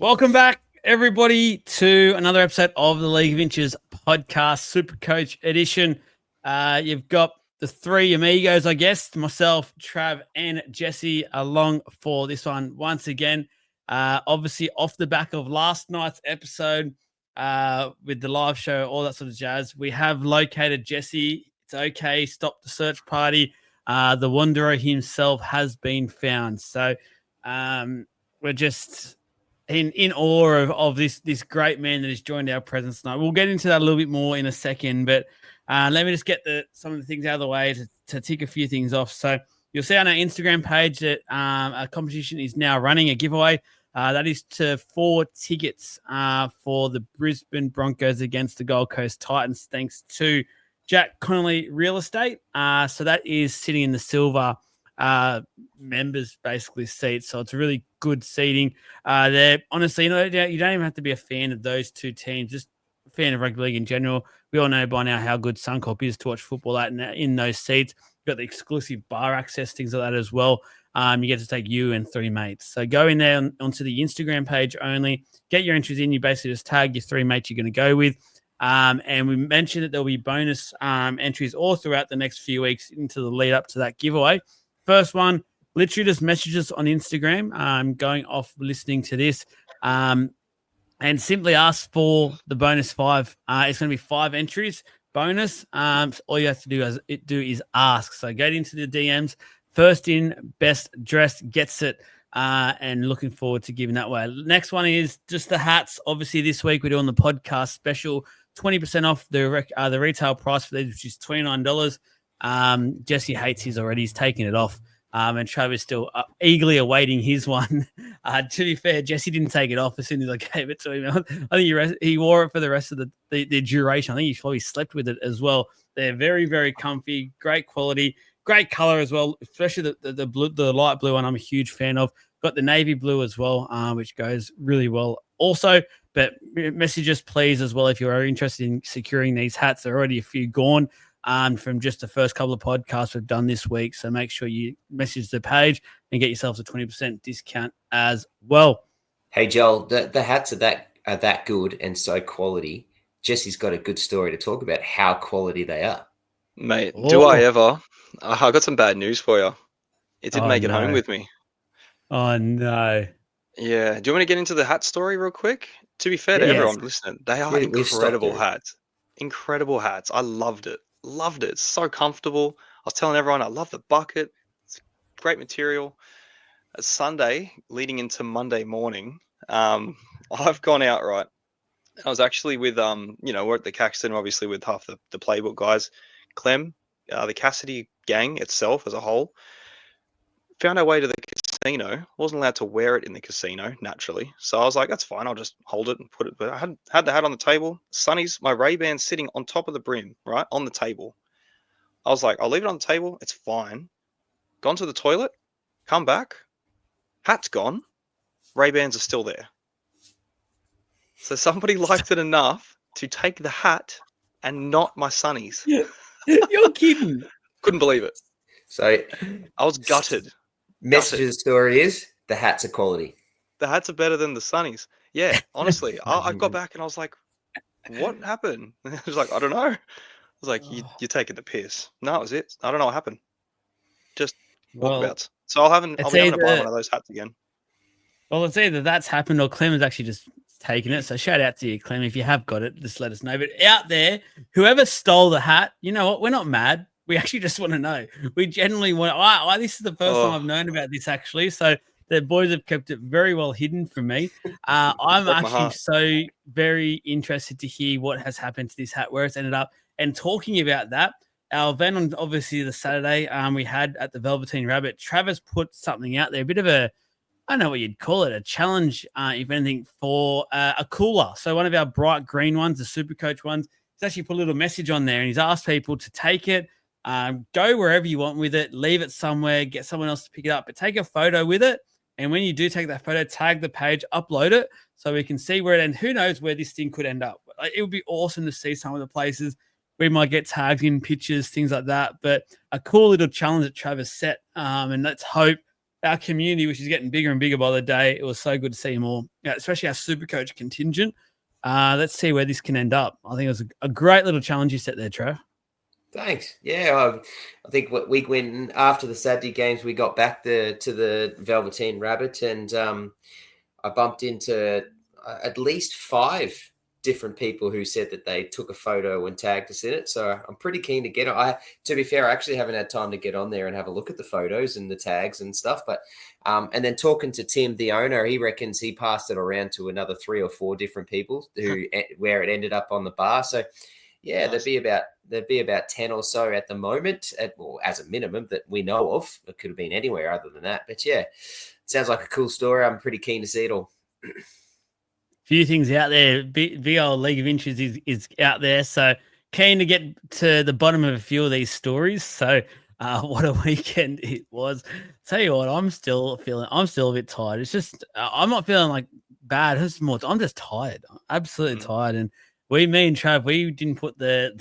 Welcome back, everybody, to another episode of the League of Inches podcast, Supercoach edition. You've got the three amigos, I guess, myself, Trav, and Jesse, along for this one once again. Obviously, off the back of last night's episode with the live show, all that sort of jazz, we have located Jesse. It's okay. Stop the search party. The Wanderer himself has been found. So we're just in awe of this great man that has joined our presence tonight. We'll get into that a little bit more in a second, but let me just get some of the things out of the way to tick a few things off. So you'll see on our Instagram page that a competition is now running, a giveaway. That is to 4 tickets for the Brisbane Broncos against the Gold Coast Titans, thanks to Jack Connolly Real Estate. So that is sitting in the silver members basically seats, so it's a really good seating. They're honestly, you don't even have to be a fan of those two teams, just a fan of rugby league in general. We all know by now how good Suncorp is to watch football at in those seats. You've got the exclusive bar access, things like that as well. You get to take you and 3 mates. So go in there onto the Instagram page only, get your entries in. You basically just tag your 3 mates you're going to go with. And we mentioned that there'll be bonus entries all throughout the next few weeks into the lead up to that giveaway. First one, literally just message us on Instagram, going off listening to this, and simply ask for the bonus 5. It's going to be 5 entries bonus. So all you have to do is ask. So get into the DMs. First in, best dressed gets it, and looking forward to giving that away. Next one is just the hats. Obviously, this week we're doing the podcast special, 20% off the retail price for these, which is $29. Jesse hates his already. He's taking it off. And Travis still eagerly awaiting his one. To be fair, Jesse didn't take it off as soon as I gave it to him. I think he wore it for the rest of the duration. I think he probably slept with it as well. They're very, very comfy, great quality, great color as well, especially the blue, the light blue one I'm a huge fan of. Got the navy blue as well, which goes really well also. But message us, please, as well, if you are interested in securing these hats. There are already a few gone from just the first couple of podcasts we've done this week. So make sure you message the page and get yourselves a 20% discount as well. Hey, Joel, the hats are that good and so quality. Jesse's got a good story to talk about how quality they are. Mate, do I ever? I got some bad news for you. It didn't make it home with me. Oh, no. Yeah. Do you want me to get into the hat story real quick? To be fair to everyone listening, they are incredible hats. Incredible hats. I loved it. Loved it. It's so comfortable. I was telling everyone I love the bucket. It's great material. It's Sunday leading into Monday morning. I've gone out, right? I was actually with we're at the Caxton, obviously, with half the playbook guys. Clem, the Cassidy gang itself as a whole, found our way to the casino. Wasn't allowed to wear it in the casino, naturally. So I was like, that's fine. I'll just hold it and put it. But I had the hat on the table. Sonny's, my Ray-Ban sitting on top of the brim, right, on the table. I was like, I'll leave it on the table. It's fine. Gone to the toilet. Come back. Hat's gone. Ray-Bans are still there. So somebody liked it enough to take the hat and not my Sonny's. You're kidding. Couldn't believe it. So I was gutted. Message of the story is the hats are quality. The hats are better than the Sonny's. Yeah, honestly. I got back and I was like, what happened? I was like, I don't know. I was like, you're taking the piss. No, it was it. I don't know what happened. Just walkabouts. So I'll be having to buy one of those hats again. Well, it's either that's happened or Clem has actually just taken it. So shout out to you, Clem. If you have got it, just let us know. But out there, whoever stole the hat, you know what? We're not mad. We actually just want to know. We genuinely want. This is the first time I've known about this actually. So the boys have kept it very well hidden from me. I'm actually so very interested to hear what has happened to this hat, where it's ended up. And talking about that, our event on obviously the Saturday we had at the Velveteen Rabbit, Travis put something out there, a bit of a, I don't know what you'd call it, a challenge, if anything, for a cooler. So one of our bright green ones, the Supercoach ones, he's actually put a little message on there and he's asked people to take it, go wherever you want with it, leave it somewhere, get someone else to pick it up, but take a photo with it. And when you do take that photo, tag the page, upload it so we can see where it ends. Who knows where this thing could end up. It would be awesome to see some of the places we might get tagged in pictures, things like that. But a cool little challenge that Travis set. And let's hope our community, which is getting bigger and bigger by the day. It was so good to see more, especially our Supercoach contingent. Let's see where this can end up. I think it was a great little challenge you set there, Trev. Thanks. Yeah, I think what week when after the Saturday games, we got back to the Velveteen Rabbit, and I bumped into at least 5 different people who said that they took a photo and tagged us in it. So I'm pretty keen to get it. To be fair, I actually haven't had time to get on there and have a look at the photos and the tags and stuff. But and then talking to Tim, the owner, he reckons he passed it around to another 3 or 4 different people where it ended up on the bar. So yeah, nice. There'd be about 10 or so at the moment, as a minimum that we know of. It could have been anywhere other than that. But yeah, it sounds like a cool story. I'm pretty keen to see it all. Few things out there. Big old League of Inches is out there. So keen to get to the bottom of a few of these stories. So what a weekend it was. Tell you what, I'm still a bit tired. It's just, I'm not feeling like bad. I'm just tired. I'm absolutely tired. And me and Trav, we didn't put the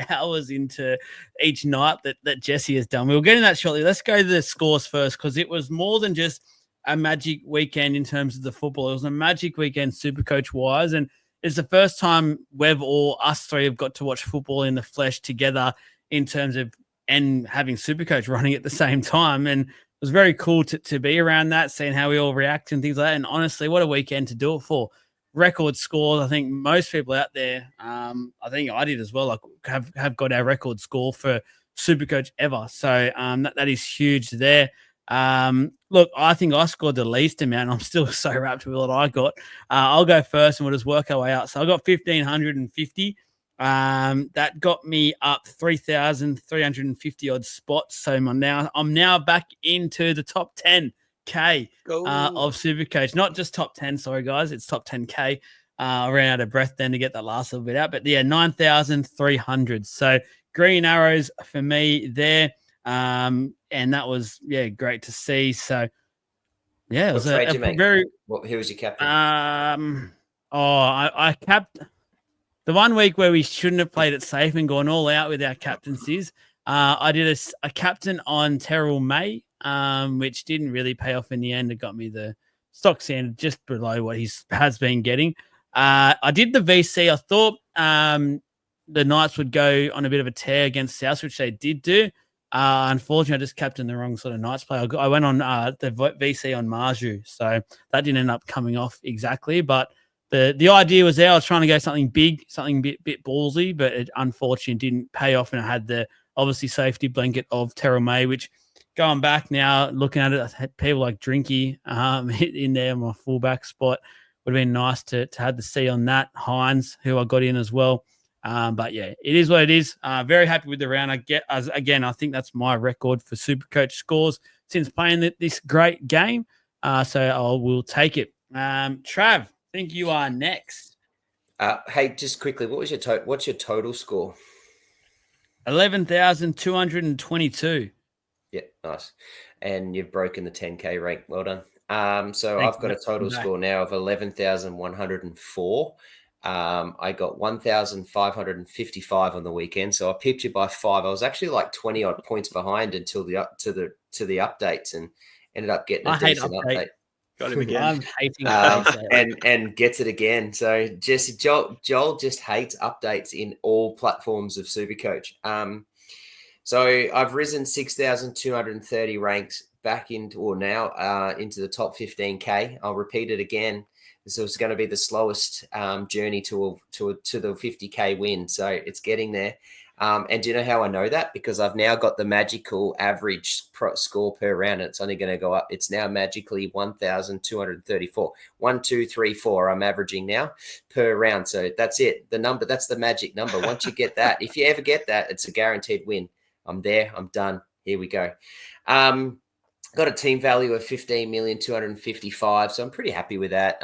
hours into each night that Jesse has done. We'll get into that shortly. Let's go to the scores first, because it was more than just a magic weekend in terms of the football. It was a magic weekend Supercoach wise, and it's the first time us three have got to watch football in the flesh together in terms of and having Supercoach running at the same time. And it was very cool to be around that, seeing how we all react and things like that. And honestly, what a weekend to do it for. Record scores. I think most people out there, I think I did as well, like have got our record score for Supercoach ever. So that is huge there. Look, I think I scored the least amount. I'm still so wrapped with what I got. I'll go first and we'll just work our way out. So I got 1,550. That got me up 3,350 odd spots. So I'm now back into the top 10K of Supercoach. Not just top 10, sorry guys, it's top 10K. I ran out of breath then to get that last little bit out. But yeah, 9,300. So green arrows for me there. And that was great to see. So yeah, it was who was your captain? I capped the one week where we shouldn't have played it safe and gone all out with our captaincies. I did a captain on Terrell May, which didn't really pay off in the end. It got me the stock standard just below what he has been getting. I did the VC. I thought the Knights would go on a bit of a tear against South, which they did do. Unfortunately, I just captained the wrong sort of Knights player. I went on the VC on Marju, so that didn't end up coming off exactly. But the idea was there. I was trying to go something big, something bit ballsy, but it unfortunately didn't pay off. And I had the obviously safety blanket of Terrell May, which going back now, looking at it, I had people like Drinky in there, my fullback spot. Would have been nice to have the C on that. Hines, who I got in as well. But yeah, it is what it is. Very happy with the round. I think that's my record for Supercoach scores since playing this great game. So I will take it. Trav, I think you are next. Hey, just quickly, what's your total score? 11,222. Yeah, nice. And you've broken the 10K rank. Well done. So I've got a total score now of 11,104. I got 1,555 on the weekend, so I pipped you by 5. I was actually like 20 odd points behind until the updates, and ended up getting a decent update. Got him again. I'm hating updates. and gets it again. So Jesse, Joel just hates updates in all platforms of Supercoach. So I've risen 6,230 ranks back into the top 15K. I'll repeat it again. This is going to be the slowest journey to the 50K win. So it's getting there. And do you know how I know that? Because I've now got the magical average score per round. And it's only going to go up. It's now magically 1,234. 1, 2, 3, 4. I'm averaging now per round. So that's it. That's the magic number. Once you get that, if you ever get that, it's a guaranteed win. I'm there. I'm done. Here we go. Got a team value of 15,255,000, so I'm pretty happy with that.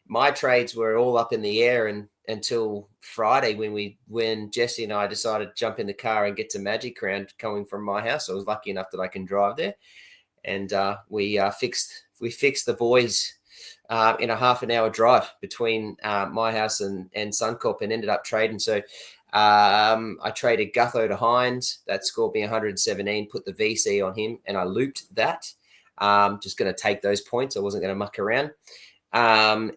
My trades were all up in the air until Friday when Jesse and I decided to jump in the car and get to Magic Round coming from my house. I was lucky enough that I can drive there, and we fixed the boys in a half an hour drive between my house and Suncorp, and ended up trading. So I traded Gutho to Hines. That scored me 117, put the VC on him, and I looped that. Just going to take those points. I wasn't going to muck around. I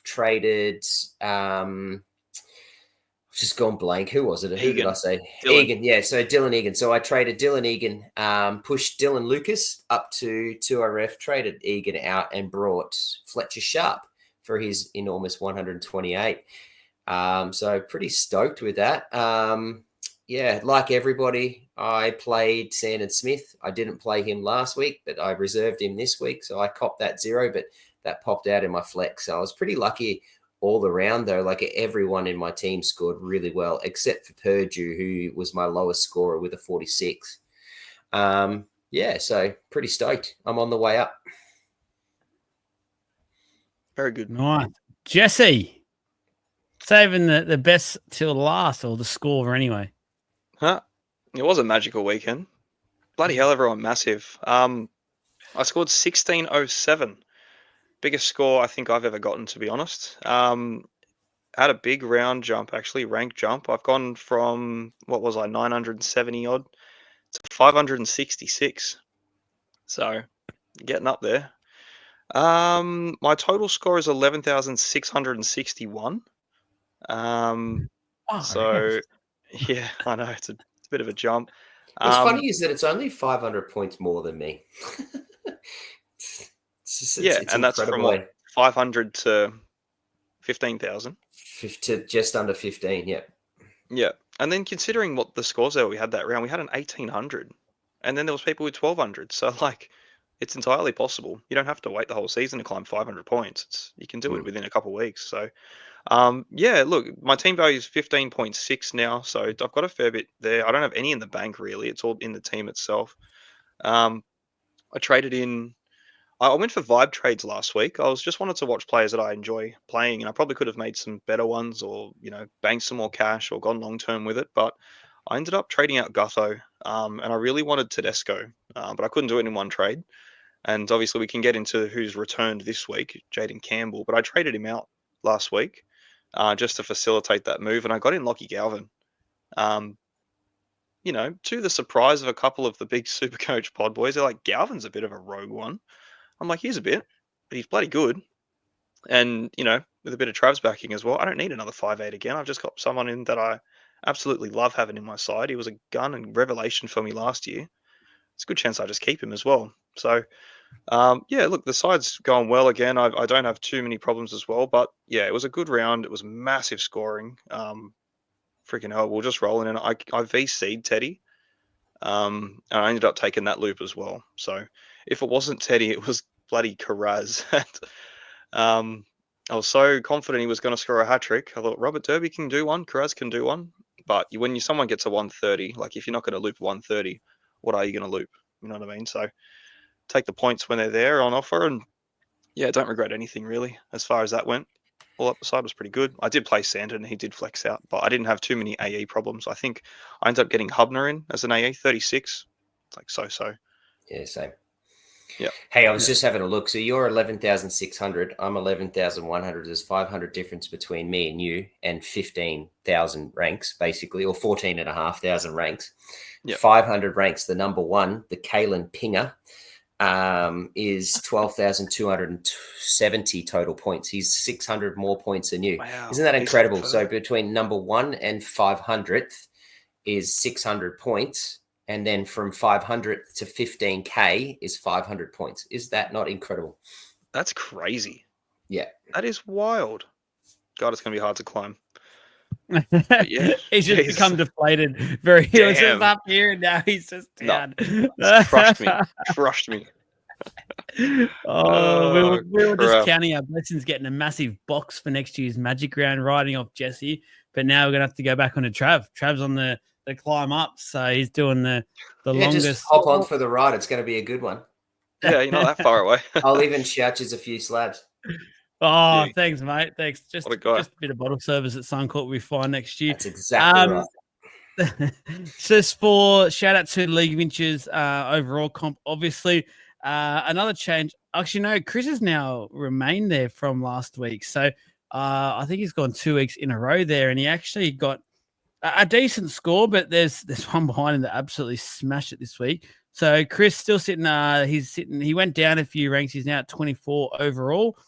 traded just gone blank. Who was it? Who did I say? Dylan. Egan. Yeah, so Dylan Egan. So I traded Dylan Egan, pushed Dylan Lucas up to 2RF, traded Egan out, and brought Fletcher Sharp for his enormous 128. So pretty stoked with that. Yeah, like everybody, I played Sandon Smith. I didn't play him last week, but I reserved him this week. So I copped that 0, but that popped out in my flex. So I was pretty lucky all around, though. Like everyone in my team scored really well, except for Purdue, who was my lowest scorer with a 46. Yeah, so pretty stoked. I'm on the way up. Very good. Nice. Jesse, saving the best till last, or the score anyway. Huh? It was a magical weekend. Bloody hell, everyone massive. I scored 1607. Biggest score I think I've ever gotten, to be honest. Had a big round jump, actually, rank jump. I've gone from, 970 odd to 566. So, getting up there. My total score is 11,661. So, yeah, I know it's a bit of a jump. What's funny is that it's only 500 points more than me. It's and that's from 500 to 15,000. To just under 15, yeah. Yeah, and then considering what the scores that we had that round, we had an 1,800, and then there was people with 1,200. So it's entirely possible. You don't have to wait the whole season to climb 500 points. You can do it within a couple of weeks. So. Yeah, look, my team value is 15.6 now, so I've got a fair bit there. I don't have any in the bank, really. It's all in the team itself. I traded in. I went for vibe trades last week. I just wanted to watch players that I enjoy playing, and I probably could have made some better ones, or banked some more cash, or gone long term with it. But I ended up trading out Gutho, and I really wanted Tedesco, but I couldn't do it in one trade. And obviously, we can get into who's returned this week, Jaden Campbell. But I traded him out last week. Just to facilitate that move. And I got in Lockie Galvin. To the surprise of a couple of the big Supercoach pod boys, they're like, Galvin's a bit of a rogue one. I'm like, he's a bit, but he's bloody good. And, with a bit of Trav's backing as well, I don't need another 5'8" again. I've just got someone in that I absolutely love having in my side. He was a gun and revelation for me last year. It's a good chance I just keep him as well. So, yeah, look, the side's going well again. I don't have too many problems as well, but yeah, it was a good round. It was massive scoring. Freaking hell, we're just rolling in. I VC'd Teddy, and I ended up taking that loop as well. So if it wasn't Teddy, it was bloody Karaz. I was so confident he was going to score a hat trick. I thought Robert Derby can do one, Karaz can do one, but when someone gets a 130, like if you're not going to loop 130, what are you going to loop? You know what I mean? So. Take the points when they're there on offer, and yeah, don't regret anything really as far as that went. All up the side was pretty good. I did play Sandon and he did flex out, but I didn't have too many AE problems. I think I ended up getting Hubner in as an AE 36. It's like so. Yeah, same. Yeah. Hey, I was just having a look. So you're 11,600. I'm 11,100. There's 500 difference between me and you, and 15,000 ranks basically, or 14,500 ranks. Yep. 500 ranks. The number one, the Kalen Pinger, is 12,270 total points. He's 600 more points than you. Wow. Isn't that incredible? So between number 1 and 500th is 600 points. And then from 500 to 15K is 500 points. Is that not incredible? That's crazy. Yeah. That is wild. God, it's going to be hard to climb. Yeah, he's just become deflated. He was just up here, and now he's just down. No, crushed me. We were just counting our blessings, getting a massive box for next year's Magic Round, riding off Jesse. But now we're gonna have to go back on to Trav. Trav's on the climb up, so he's doing the longest. Just hop on for the ride. It's going to be a good one. Yeah, you're not that far away. I'll even shout you a few slabs. Oh, yeah. Thanks, mate. Thanks. Just a bit of bottle service at Suncourt we find next year. That's exactly right. Just for shout out to League of Inches overall comp, obviously. Another change. Actually, no, Chris has now remained there from last week. So I think he's gone 2 weeks in a row there, and he actually got a decent score, but there's one behind him that absolutely smashed it this week. So Chris still sitting. He went down a few ranks. He's now at 24 overall.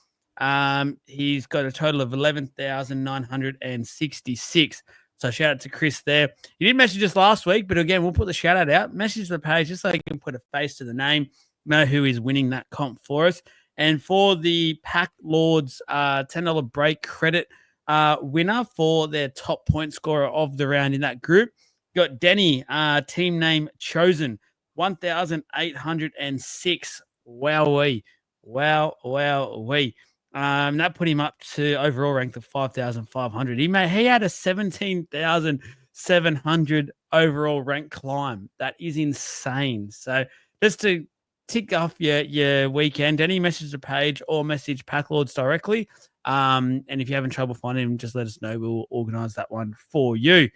He's got a total of 11,966. So shout out to Chris there. He did message us last week, but again, we'll put the shout out out. Message the page just so you can put a face to the name, know who is winning that comp for us. And for the Pack Lords $10 break credit winner for their top point scorer of the round in that group, got Denny, team name chosen, 1,806. Wowee. Wowee. That put him up to overall rank of 5,500. He had a 17,700 overall rank climb. That is insane. So just to tick off your weekend, any message the page or message Pack Lords directly. And if you're having trouble finding him, just let us know. We'll organize that one for you.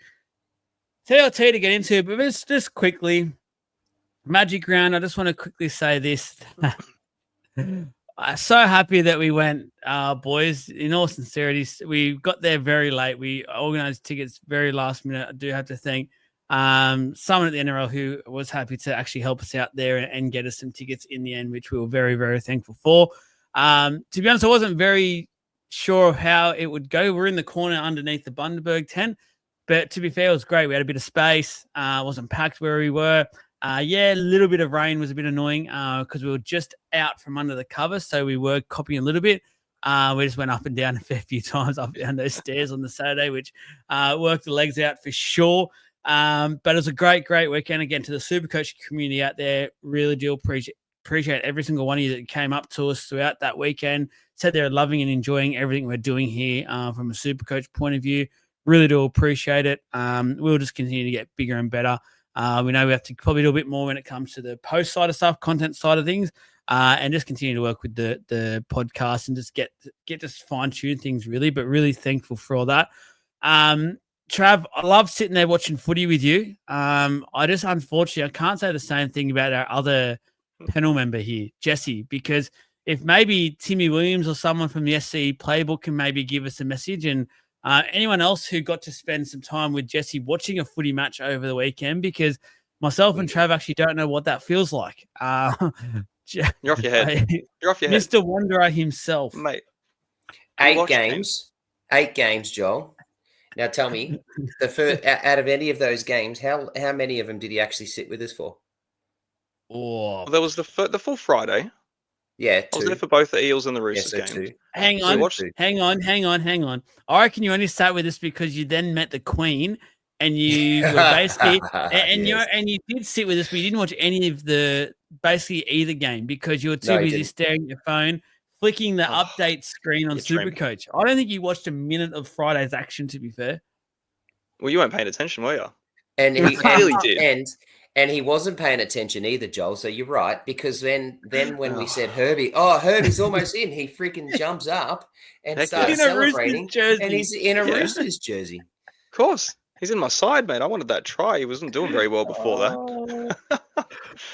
TLT to get into, but just quickly, Magic Round. I just want to quickly say this. I'm so happy that we went, boys. In all sincerity, we got there very late. We organized tickets very last minute. I do have to thank someone at the NRL who was happy to actually help us out there and get us some tickets in the end, which we were very, very thankful for. To be honest, I wasn't very sure of how it would go. We're in the corner underneath the Bundaberg tent, but to be fair, it was great. We had a bit of space. It wasn't packed where we were. A little bit of rain was a bit annoying because we were just out from under the cover, so we were copying a little bit. We just went up and down a fair few times up and down those stairs on the Saturday, which worked the legs out for sure. But it was a great weekend. Again, to the Supercoach community out there, really do appreciate every single one of you that came up to us throughout that weekend, said they're loving and enjoying everything we're doing here from a Supercoach point of view. Really do appreciate it. We'll just continue to get bigger and better. We know we have to probably do a bit more when it comes to the post side of stuff, content side of things, and just continue to work with the podcast and just get to fine tune things really, but really thankful for all that. Trav, I love sitting there watching footy with you. Unfortunately, I can't say the same thing about our other panel member here, Jesse, because if maybe Timmy Williams or someone from the SC playbook can maybe give us a message, and anyone else who got to spend some time with Jesse watching a footy match over the weekend, because myself and Trav actually don't know what that feels like. You're off your head. You're off your head. Mr. Wanderer himself. Mate. 8 games. 8 games, Joel. Now tell me, out of any of those games, how many of them did he actually sit with us for? Oh, there was the full Friday. Yeah, 2. I was there for both the Eels and the Roosters games. 2. Hang on. I reckon you only sat with us because you then met the Queen, and you were basically and you did sit with us, but you didn't watch any of basically either game because you were too busy staring at your phone, flicking the update screen on Supercoach. I don't think you watched a minute of Friday's action, to be fair. Well, you weren't paying attention, were you? And he really did. And he wasn't paying attention either, Joel. So you're right, because then when we said Herbie's almost in, he freaking jumps up and starts celebrating. And he's in a Roosters jersey. Of course. He's in my side, mate. I wanted that try. He wasn't doing very well before that.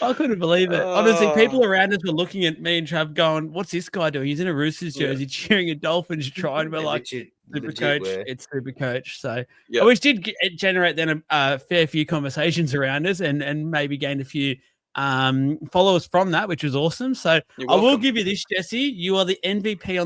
I couldn't believe it. Honestly, people around us were looking at me and Trav going, what's this guy doing? He's in a Roosters jersey cheering a Dolphins try. And we're like, Supercoach. It's Supercoach. So which did generate then a fair few conversations around us and maybe gained a few followers from that, which was awesome. So I will give you this, Jesse. You are the MVP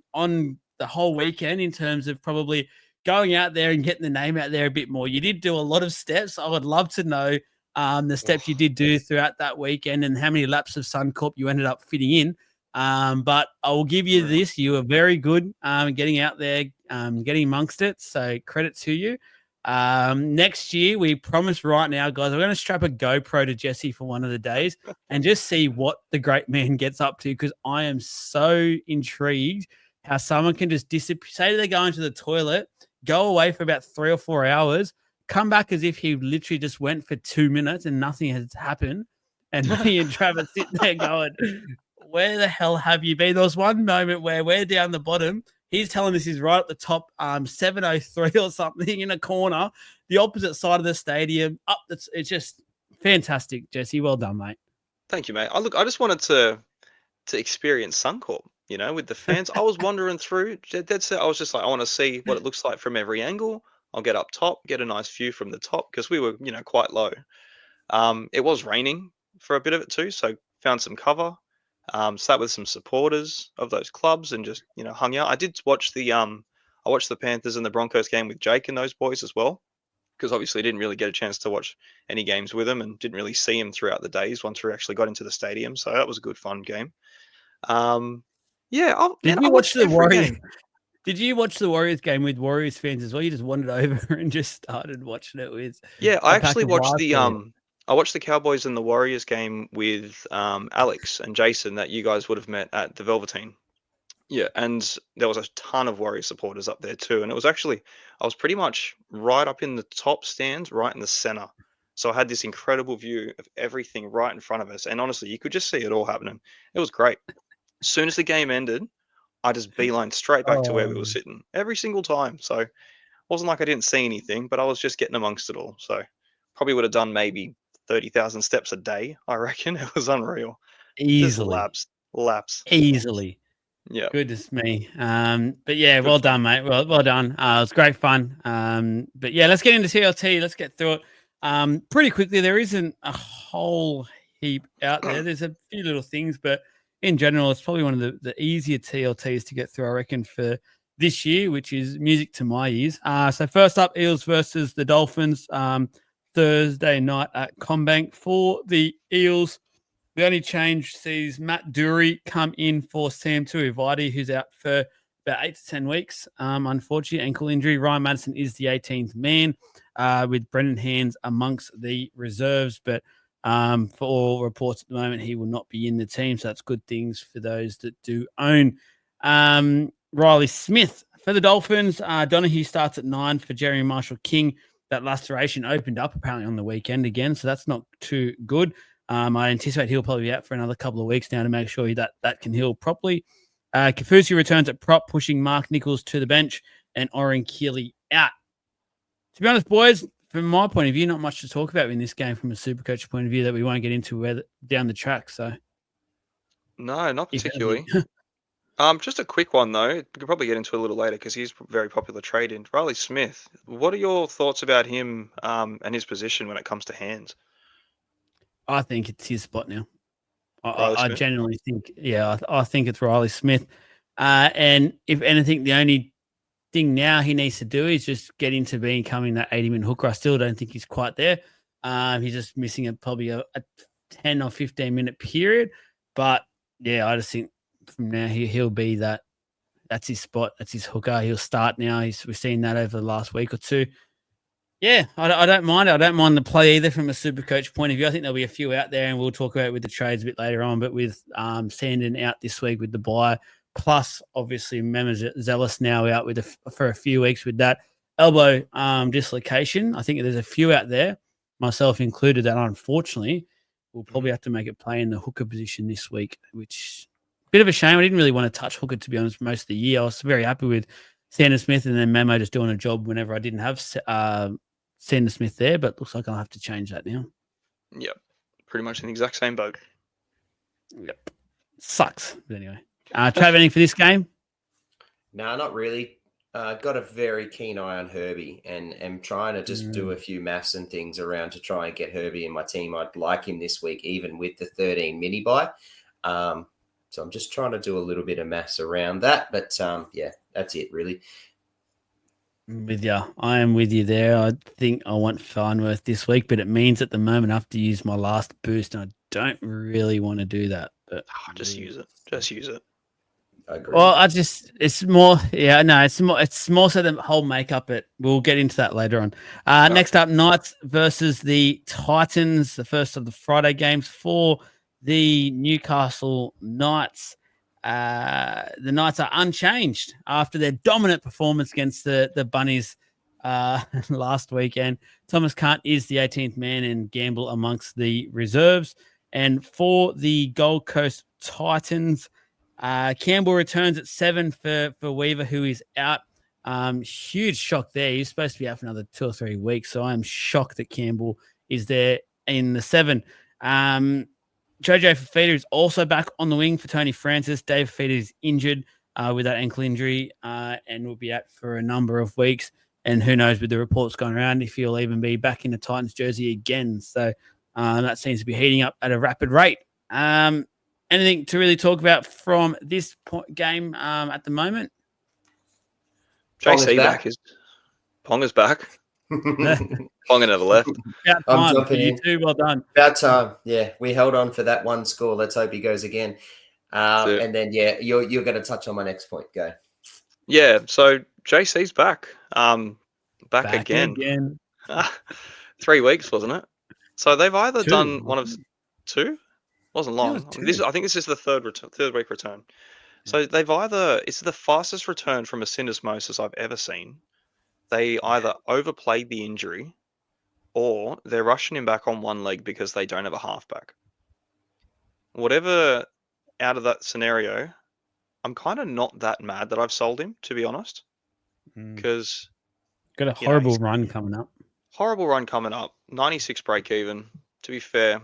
on the whole weekend in terms of probably going out there and getting the name out there a bit more. You did do a lot of steps. I would love to know the steps you did do throughout that weekend and how many laps of Suncorp you ended up fitting in. But I will give you this. You were very good getting out there, getting amongst it. So credit to you. Next year, we promise right now, guys, we're going to strap a GoPro to Jesse for one of the days and just see what the great man gets up to, because I am so intrigued how someone can just disappear. Say they're going to the toilet, go away for about 3 or 4 hours, come back as if he literally just went for 2 minutes and nothing has happened. And me and Travis sitting there going, where the hell have you been? There was one moment where we're down the bottom. He's telling us he's right at the top, 703 or something in a corner, the opposite side of the stadium. It's just fantastic, Jesse. Well done, mate. Thank you, mate. I just wanted to experience Suncorp. with the fans. I was wandering through. That's it. I was just like, I want to see what it looks like from every angle. I'll get up top, get a nice view from the top because we were, quite low. It was raining for a bit of it too, so found some cover. Sat with some supporters of those clubs and just, hung out. I did watch I watched the Panthers and the Broncos game with Jake and those boys as well, because obviously didn't really get a chance to watch any games with them and didn't really see them throughout the days once we actually got into the stadium. So that was a good, fun game. Yeah. Did I you watch watched the every Warriors? game. Did you watch the Warriors game with Warriors fans as well? You just wandered over and just started watching it with Yeah, I a pack actually of watched wives. I watched the Cowboys and the Warriors game with Alex and Jason that you guys would have met at the Velveteen. Yeah, and there was a ton of Warriors supporters up there too. And it was actually, I was pretty much right up in the top stands, right in the center. So I had this incredible view of everything right in front of us. And honestly, you could just see it all happening. It was great. As soon as the game ended, I just beelined straight back to where we were Oh, sitting every single time. So it wasn't like I didn't see anything, but I was just getting amongst it all. So probably would have done maybe 30,000 steps a day, I reckon. It was unreal. Just easily, laps. easily. Yeah, Goodness me. But yeah, good well fun. done, mate. Well done. It was great fun. But yeah, let's get into TLT. Let's get through it. Pretty quickly. There isn't a whole heap out there. There's a few little things, but in general, it's probably one of the easier TLTs to get through, I reckon, for this year, which is music to my ears. So first up, Eels versus the Dolphins. Thursday night at Combank for the Eels. The only change sees Matt Dury come in for Sam Tuivasa, who's out for about 8 to 10 weeks. Unfortunately, ankle injury. Ryan Madison is the 18th man, with Brendan Hands amongst the reserves. But for all reports at the moment, he will not be in the team. So that's good things for those that do own. Riley Smith for the Dolphins. Donahue starts at 9 for Jeremy Marshall King. That laceration opened up apparently on the weekend again, so that's not too good. I anticipate he'll probably be out for another couple of weeks now to make sure that can heal properly. Kafusi returns at prop, pushing Mark Nichols to the bench and Oren Keeley out. To be honest, boys, from my point of view, not much to talk about in this game from a Supercoach point of view that we won't get into down the track. So, No, not if particularly. anything. Just a quick one though. We could probably get into it a little later because he's a very popular trade in. Riley Smith. What are your thoughts about him and his position when it comes to hands? I think it's his spot now. Riley I Smith. genuinely think, I think it's Riley Smith. And if anything, the only thing now he needs to do is just get into becoming that 80-minute hooker. I still don't think he's quite there. He's just missing probably a 10 or 15-minute period. But yeah, I just think from now he'll be that. That's his spot. That's his hooker. He'll start now. We've seen that over the last week or two. Yeah, I don't mind it. I don't mind the play either from a Supercoach point of view. I think there'll be a few out there, and we'll talk about it with the trades a bit later on. But with Sandin out this week with the bye, plus obviously Mema Zealous now out for a few weeks with that elbow dislocation. I think there's a few out there, myself included, that unfortunately will probably have to make a play in the hooker position this week, which bit of a shame. I didn't really want to touch hooker, to be honest, most of the year. I was very happy with Sandin Smith and then Memo just doing a job whenever I didn't have Sandin Smith there, but looks like I'll have to change that now. Yep. Pretty much in the exact same boat. Yep. Sucks. But anyway. Trav, anything for this game? No, not really. Got a very keen eye on Herbie and am trying to just do a few maths and things around to try and get Herbie in my team. I'd like him this week, even with the 13 mini bye. So I'm just trying to do a little bit of maths around that. But yeah, that's it really. With you. I am with you there. I think I want Farnworth this week, but it means at the moment I have to use my last boost, and I don't really want to do that. But just use it. Just use it. I agree. Well, it's more so the whole makeup. But we'll get into that later on. Next up, Knights versus the Titans, the first of the Friday games for the Newcastle Knights. The Knights are unchanged after their dominant performance against the Bunnies last weekend. Thomas Cant is the 18th man and Gamble amongst the reserves. And for the Gold Coast Titans, Campbell returns at 7 for Weaver, who is out. Huge shock there. He's supposed to be out for another 2 or 3 weeks. So I'm shocked that Campbell is there in the 7. Jojo Fafita is also back on the wing for Tony Francis. Dave Fafita is injured with that ankle injury and will be out for a number of weeks. And who knows, with the reports going around, if he'll even be back in the Titans jersey again. So that seems to be heating up at a rapid rate. Anything to really talk about from this game at the moment? JC back. Ponga's back. Ponga never left. About time. I'm jumping in. Too. Well done. About time. Yeah, we held on for that one score. Let's hope he goes again. And then, you're going to touch on my next point. Go. Yeah, so JC's back. Back again. 3 weeks, wasn't it? So they've either done one of two. Wasn't long. I think this is the third week return. So they've it's the fastest return from a syndesmosis I've ever seen. They either overplayed the injury or they're rushing him back on one leg because they don't have a halfback. Whatever out of that scenario, I'm kind of not that mad that I've sold him, to be honest. Because got a horrible run coming up. Horrible run coming up. 96 break even. To be fair,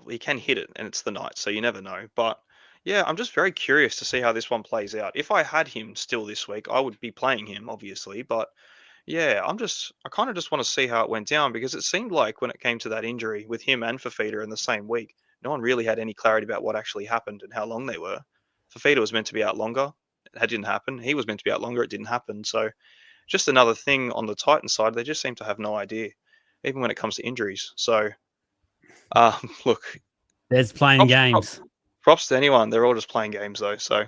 he can hit it, and it's the night, so you never know. But yeah, I'm just very curious to see how this one plays out. If I had him still this week, I would be playing him, obviously. But yeah, I kind of just want to see how it went down, because it seemed like when it came to that injury with him and Fafita in the same week, no one really had any clarity about what actually happened and how long they were. Fafita was meant to be out longer. That didn't happen. He was meant to be out longer. It didn't happen. So just another thing on the Titans side, they just seem to have no idea, even when it comes to injuries. So look. There's playing games. Props to anyone. They're all just playing games, though. So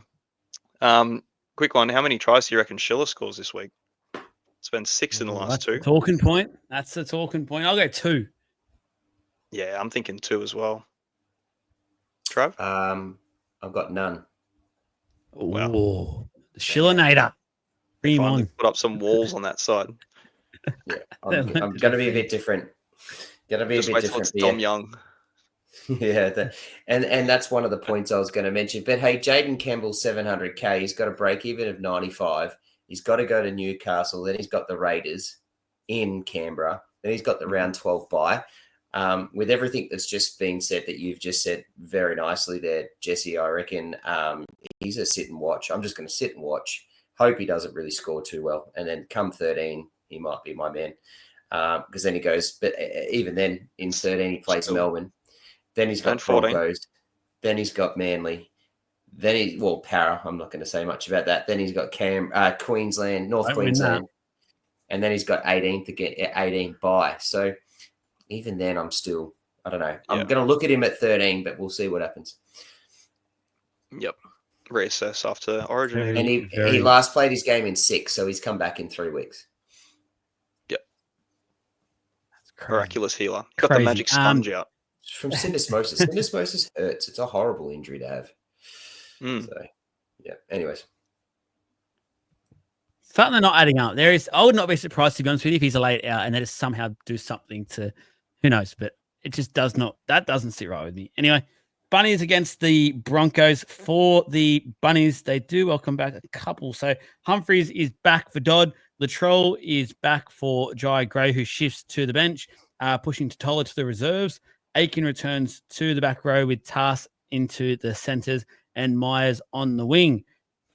quick one. How many tries do you reckon Schiller scores this week? It's been 6 in the last 2. Talking point. That's the talking point. I'll go 2. Yeah, I'm thinking 2 as well. Trav? I've got none. Wow. Ooh, the Schillernator. Bring him on. Put up some walls on that side. Yeah, I'm going to be a bit different. Just wait till it's Dom Young. Yeah, and that's one of the points I was going to mention. But hey, Jaden Campbell, 700K. He's got a break even of 95. He's got to go to Newcastle. Then he's got the Raiders in Canberra. Then he's got the round 12 bye. With everything that's just been said that you've just said very nicely there, Jesse, I reckon he's a sit and watch. I'm just going to sit and watch. Hope he doesn't really score too well. And then come 13, he might be my man. Because then he goes, but even then in 13, he plays Melbourne. Then he's got Broncos. Then he's got Manly. Then Para. I'm not going to say much about that. Then he's got Queensland, North Queensland. And then he's got 18 to get 18 bye. So even then, I'm still, I don't know. I'm going to look at him at 13, but we'll see what happens. Yep. Reassess after Origin. And he last played his game in 6, so he's come back in 3 weeks. Yep. Miraculous healer. Got the magic sponge out. From syndesmosis. Syndesmosis hurts. It's a horrible injury to have. So, yeah. Anyways. Something they're not adding up. I would not be surprised, to be honest with you, if he's laid out and they just somehow do something to, who knows, but it just that doesn't sit right with me. Anyway, Bunnies against the Broncos. For the Bunnies, they do welcome back a couple. So Humphreys is back for Dodd. Latrell is back for Jai Gray, who shifts to the bench, pushing Totola to the reserves. Aiken returns to the back row with Tass into the centres and Myers on the wing.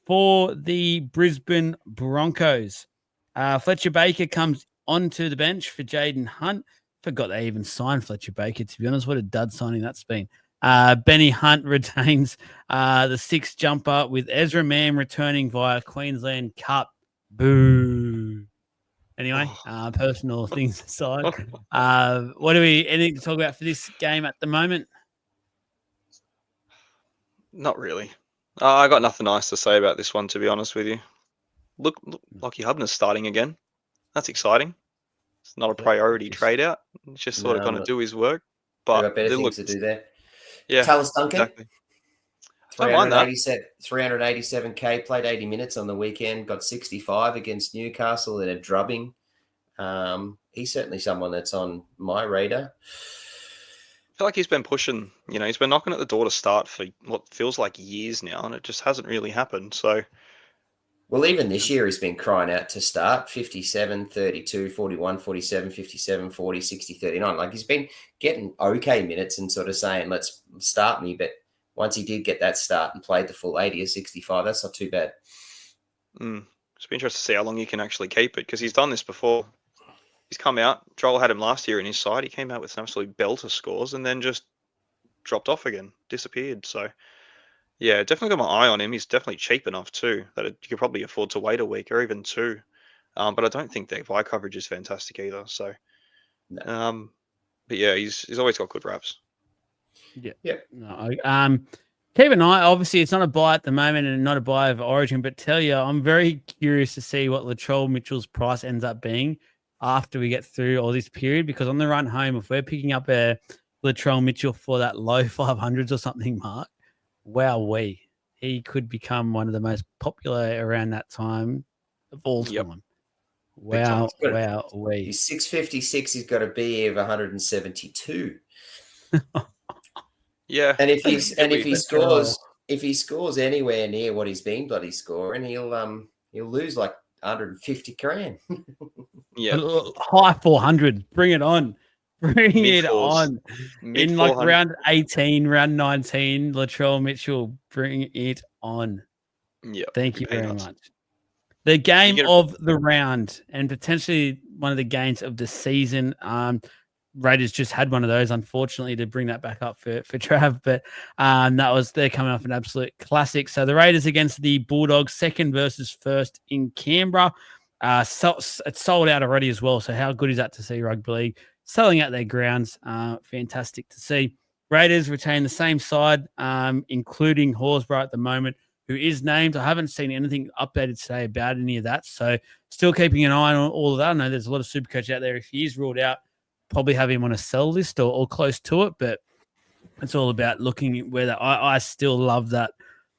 For the Brisbane Broncos, Fletcher Baker comes onto the bench for Jaden Hunt. Forgot they even signed Fletcher Baker, to be honest. What a dud signing that's been. Benny Hunt retains the 6th jumper with Ezra Mann returning via Queensland Cup. Boo. Anyway, personal things aside, anything to talk about for this game at the moment? Not really. I got nothing nice to say about this one, to be honest with you. Look, Lockie Hubner's starting again. That's exciting. It's not a priority trade out. It's just sort of going to do his work. But got better things to do there. Yeah, Tallis Duncan, exactly. 387K, played 80 minutes on the weekend, got 65 against Newcastle in a drubbing. He's certainly someone that's on my radar. I feel like he's been pushing, he's been knocking at the door to start for what feels like years now, and it just hasn't really happened. So, Well, even this year he's been crying out to start 57, 32, 41, 47, 57, 40, 60, 39. Like he's been getting okay minutes and sort of saying, let's start me. But once he did get that start and played the full 80 or 65, that's not too bad. It's been interesting to see how long he can actually keep it, because he's done this before. He's come out. Joel had him last year in his side. He came out with some absolute belter scores and then just dropped off again, disappeared. So, yeah, definitely got my eye on him. He's definitely cheap enough too that you could probably afford to wait a week or even two. But I don't think their VI coverage is fantastic either. So, No. but yeah, he's always got good raps. Yeah. Yep. No, keep an eye. Obviously, it's not a buy at the moment and not a buy of Origin, but tell you, I'm very curious to see what Latrell Mitchell's price ends up being after we get through all this period, because on the run home, if we're picking up a Latrell Mitchell for that low 500s or something mark, he could become one of the most popular around that time of all time. Yep. Wow. He's 656. He's got a BE of 172. Yeah. And if he scores anywhere near what he's been bloody scoring, he'll lose like 150 grand. Yeah. High 400. Bring it on. Bring it on. In like round 18, round 19, Latrell Mitchell, bring it on. Yeah. Thank you very much. The game of the round and potentially one of the games of the season. Raiders just had one of those, unfortunately, to bring that back up for Trav, but they're coming off an absolute classic. So the Raiders against the Bulldogs, second versus first in Canberra. It's sold out already as well. So how good is that to see rugby league selling out their grounds? Fantastic to see. Raiders retain the same side, including Horsburgh at the moment, who is named. I haven't seen anything updated today about any of that. So still keeping an eye on all of that. I know there's a lot of Supercoach out there. If he is ruled out, probably have him on a sell list or close to it, but it's all about looking at whether I still love that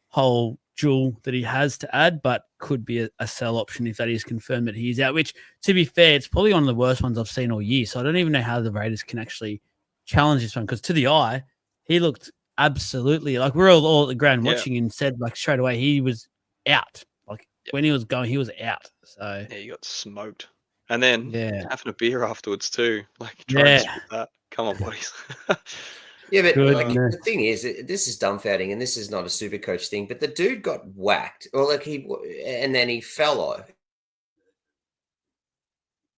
whole jewel that he has to add, but could be a sell option if that is confirmed that he's out, which, to be fair, it's probably one of the worst ones I've seen all year. So I don't even know how the Raiders can actually challenge this one, because to the eye, he looked absolutely like we're all at the ground watching and said like straight away he was out. Like when he was going, he was out. So yeah, you got smoked. And then having a beer afterwards too. Like, try and spit that. Come on, boys. Yeah, but the thing is, this is dumbfounding, and this is not a Supercoach thing, but the dude got whacked, or and then he fell off.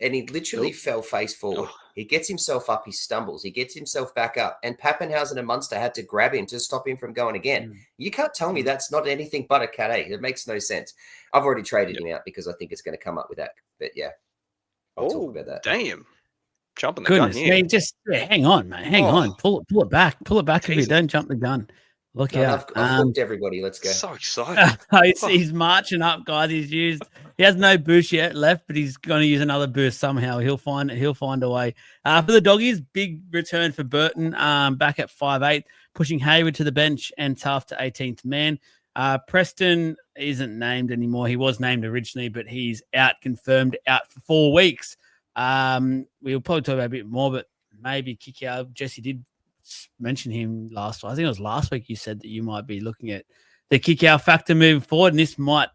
And he literally fell face forward. He gets himself up, he stumbles, he gets himself back up, and Pappenhausen and Munster had to grab him to stop him from going again. You can't tell me that's not anything but a cat A. It makes no sense. I've already traded him out because I think it's going to come up with that. But yeah, I'll talk about that. Damn. Jumping the gun here. Man, just hang on, mate. Hang on. Pull it back. Pull it back a bit. Don't jump the gun. Look out. I've hooked everybody. Let's go. So excited. He's marching up, guys. He has no boost yet left, but he's going to use another boost somehow. He'll find a way. For the Doggies, big return for Burton, back at 5'8", pushing Hayward to the bench and Taft to 18th man. Preston isn't named anymore. He was named originally, but he's confirmed out for 4 weeks. We'll probably talk about a bit more, but maybe kick out. Jesse did mention him last week. I think it was last week you said that you might be looking at the kick out factor moving forward, and this might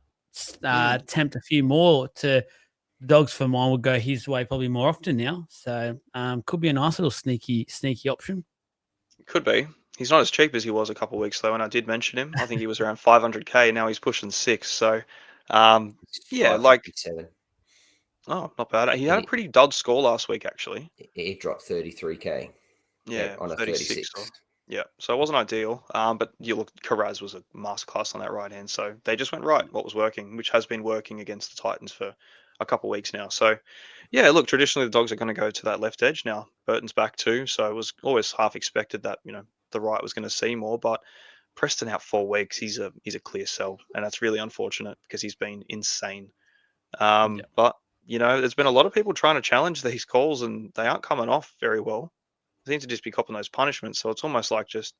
tempt a few more to Dogs for mine. Will go his way probably more often now. So could be a nice little sneaky option. Could be. He's not as cheap as he was a couple of weeks though, and I did mention him. I think he was around 500k. Now he's pushing 6. So yeah, like 7. Oh, not bad. He had a pretty dud score last week, actually. He dropped 33k. Yeah, on a 36. Yeah, so it wasn't ideal. But you look, Carraz was a masterclass on that right hand. So they just went right what was working, which has been working against the Titans for a couple of weeks now. So yeah, look, traditionally the Dogs are going to go to that left edge now. Burton's back too, so it was always half expected that the right was going to see more. But Preston out 4 weeks, he's a clear sell, and that's really unfortunate because he's been insane. But there's been a lot of people trying to challenge these calls, and they aren't coming off very well. They seem to just be copping those punishments. So it's almost like just,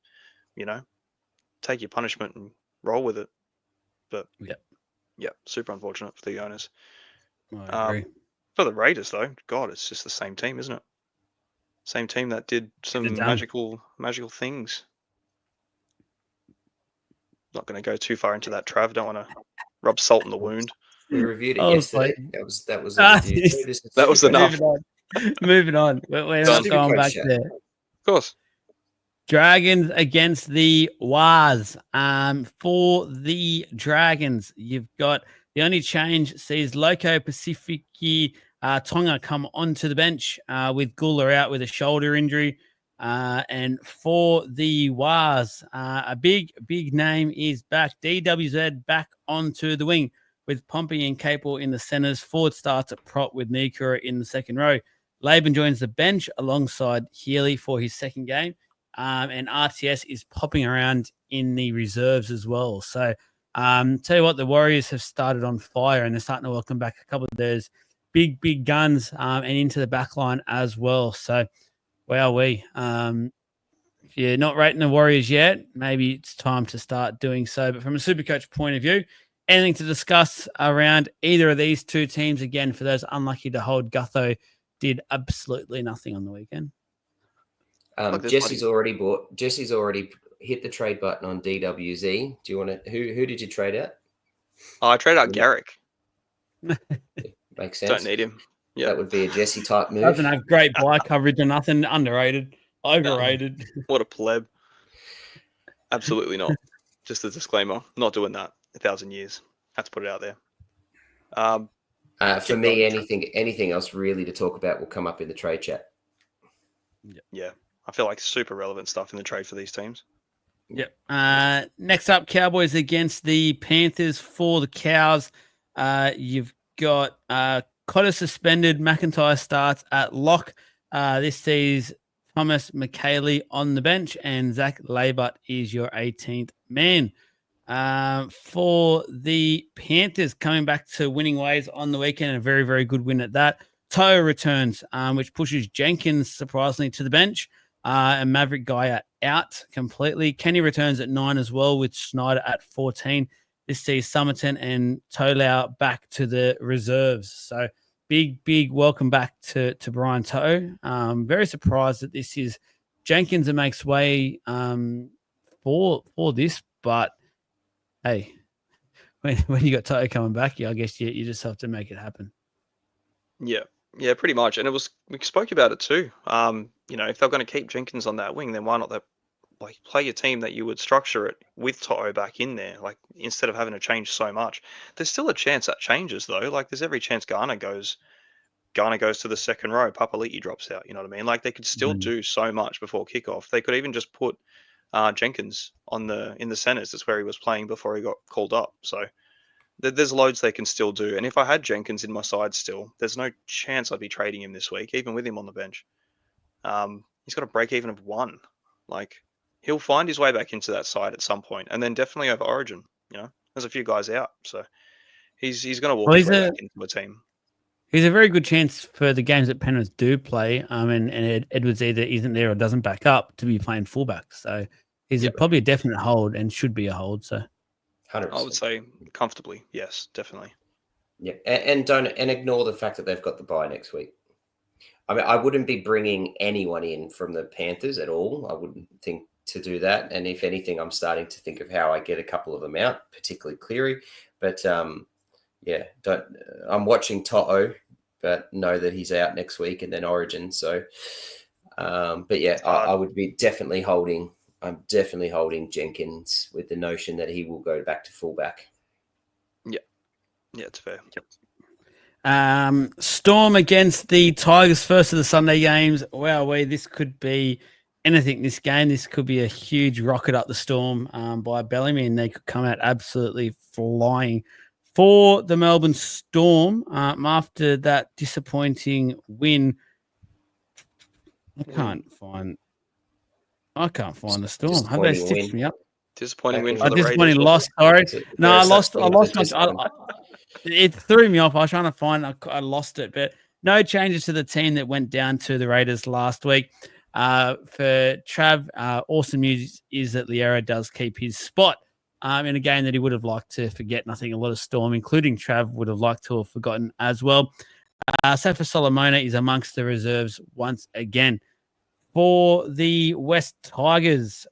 take your punishment and roll with it. But yeah, super unfortunate for the owners. I agree. For the Raiders, though, God, it's just the same team, isn't it? Same team that did some magical things. Not going to go too far into that, Trav. Don't want to rub salt in the wound. We reviewed it Oh, yesterday. fine. That was a review. That was enough. Moving on. We're not going back chat. there. Of course. Dragons against the Waz. For the Dragons, you've got the only change sees Loco Pacifici Tonga come onto the bench with Gula out with a shoulder injury. And for the Waz, a big name is back. DWZ back onto the wing with Pompey and Capel in the centers. Forward starts at prop with Nikura in the second row. Laban joins the bench alongside Healy for his second game. And RTS is popping around in the reserves as well. So tell you what, the Warriors have started on fire and they're starting to welcome back a couple of those big guns and into the back line as well. So, if you're not rating the Warriors yet, maybe it's time to start doing so. But from a Supercoach point of view, anything to discuss around either of these two teams? Again, for those unlucky to hold, Gutho did absolutely nothing on the weekend. Jesse's already hit the trade button on DWZ. Do you want to? Who did you trade out? I traded out Garrick. Makes sense. Don't need him. Yeah, that would be a Jesse type move. Doesn't have great buy coverage or nothing. Underrated, overrated. What a pleb. Absolutely not. Just a disclaimer. Not doing that. 1,000 years. Had to put it out there. For me, anything else really to talk about will come up in the trade chat. Yeah. I feel like super relevant stuff in the trade for these teams. Yep. Next up, Cowboys against the Panthers. For the Cows, you've got Cotter suspended. McIntyre starts at lock. This sees Thomas McKaylee on the bench, and Zach Labut is your 18th man. For the Panthers, coming back to winning ways on the weekend, a very, very good win at that. Toa returns, which pushes Jenkins surprisingly to the bench, and Maverick Guy out completely. Kenny returns at 9 as well, with Schneider at 14. This sees Summerton and Tolau back to the reserves. So big welcome back to Brian Toe. Very surprised that this is Jenkins that makes way for this, but hey, when you got Toe coming back, I guess you just have to make it happen. Yeah, pretty much. And we spoke about it too. If they're going to keep Jenkins on that wing, then why not play a team that you would structure it with Toto back in there, instead of having to change so much. There's still a chance that changes though. There's every chance Garner goes to the second row, Papali'i drops out. You know what I mean? They could still do so much before kickoff. They could even just put Jenkins in the centers. That's where he was playing before he got called up. So there's loads they can still do. And if I had Jenkins in my side still, there's no chance I'd be trading him this week, even with him on the bench. He's got a break even of 1. He'll find his way back into that side at some point, and then definitely over Origin. There's a few guys out, so he's going to walk his way back into a team. He's a very good chance for the games that Penrith do play, and Edwards either isn't there or doesn't back up to be playing fullback. So he's probably a definite hold and should be a hold. So 100%. I would say comfortably, yes, definitely. Yeah, and ignore the fact that they've got the bye next week. I mean, I wouldn't be bringing anyone in from the Panthers at all. I wouldn't think to do that. And if anything, I'm starting to think of how I get a couple of them out, particularly Cleary. But I'm watching Toto, but know that he's out next week and then Origin. So, I would be definitely holding. I'm definitely holding Jenkins with the notion that he will go back to fullback. Yeah, it's fair. Yep. Storm against the Tigers, first of the Sunday games. Wow, this could be anything. This game, this could be a huge rocket up the Storm by Bellamy, and they could come out absolutely flying. For the Melbourne Storm, after that disappointing win, I can't find the Storm. Have they stitched me up? Disappointing win for the Raiders. Disappointing loss. Sorry, no, I lost. It threw me off. I was trying to find. I lost it, but no changes to the team that went down to the Raiders last week. For Trav, awesome news is that Liera does keep his spot in a game that he would have liked to forget. And I think a lot of Storm, including Trav, would have liked to have forgotten as well. Safa Solomona is amongst the reserves once again. For the West Tigers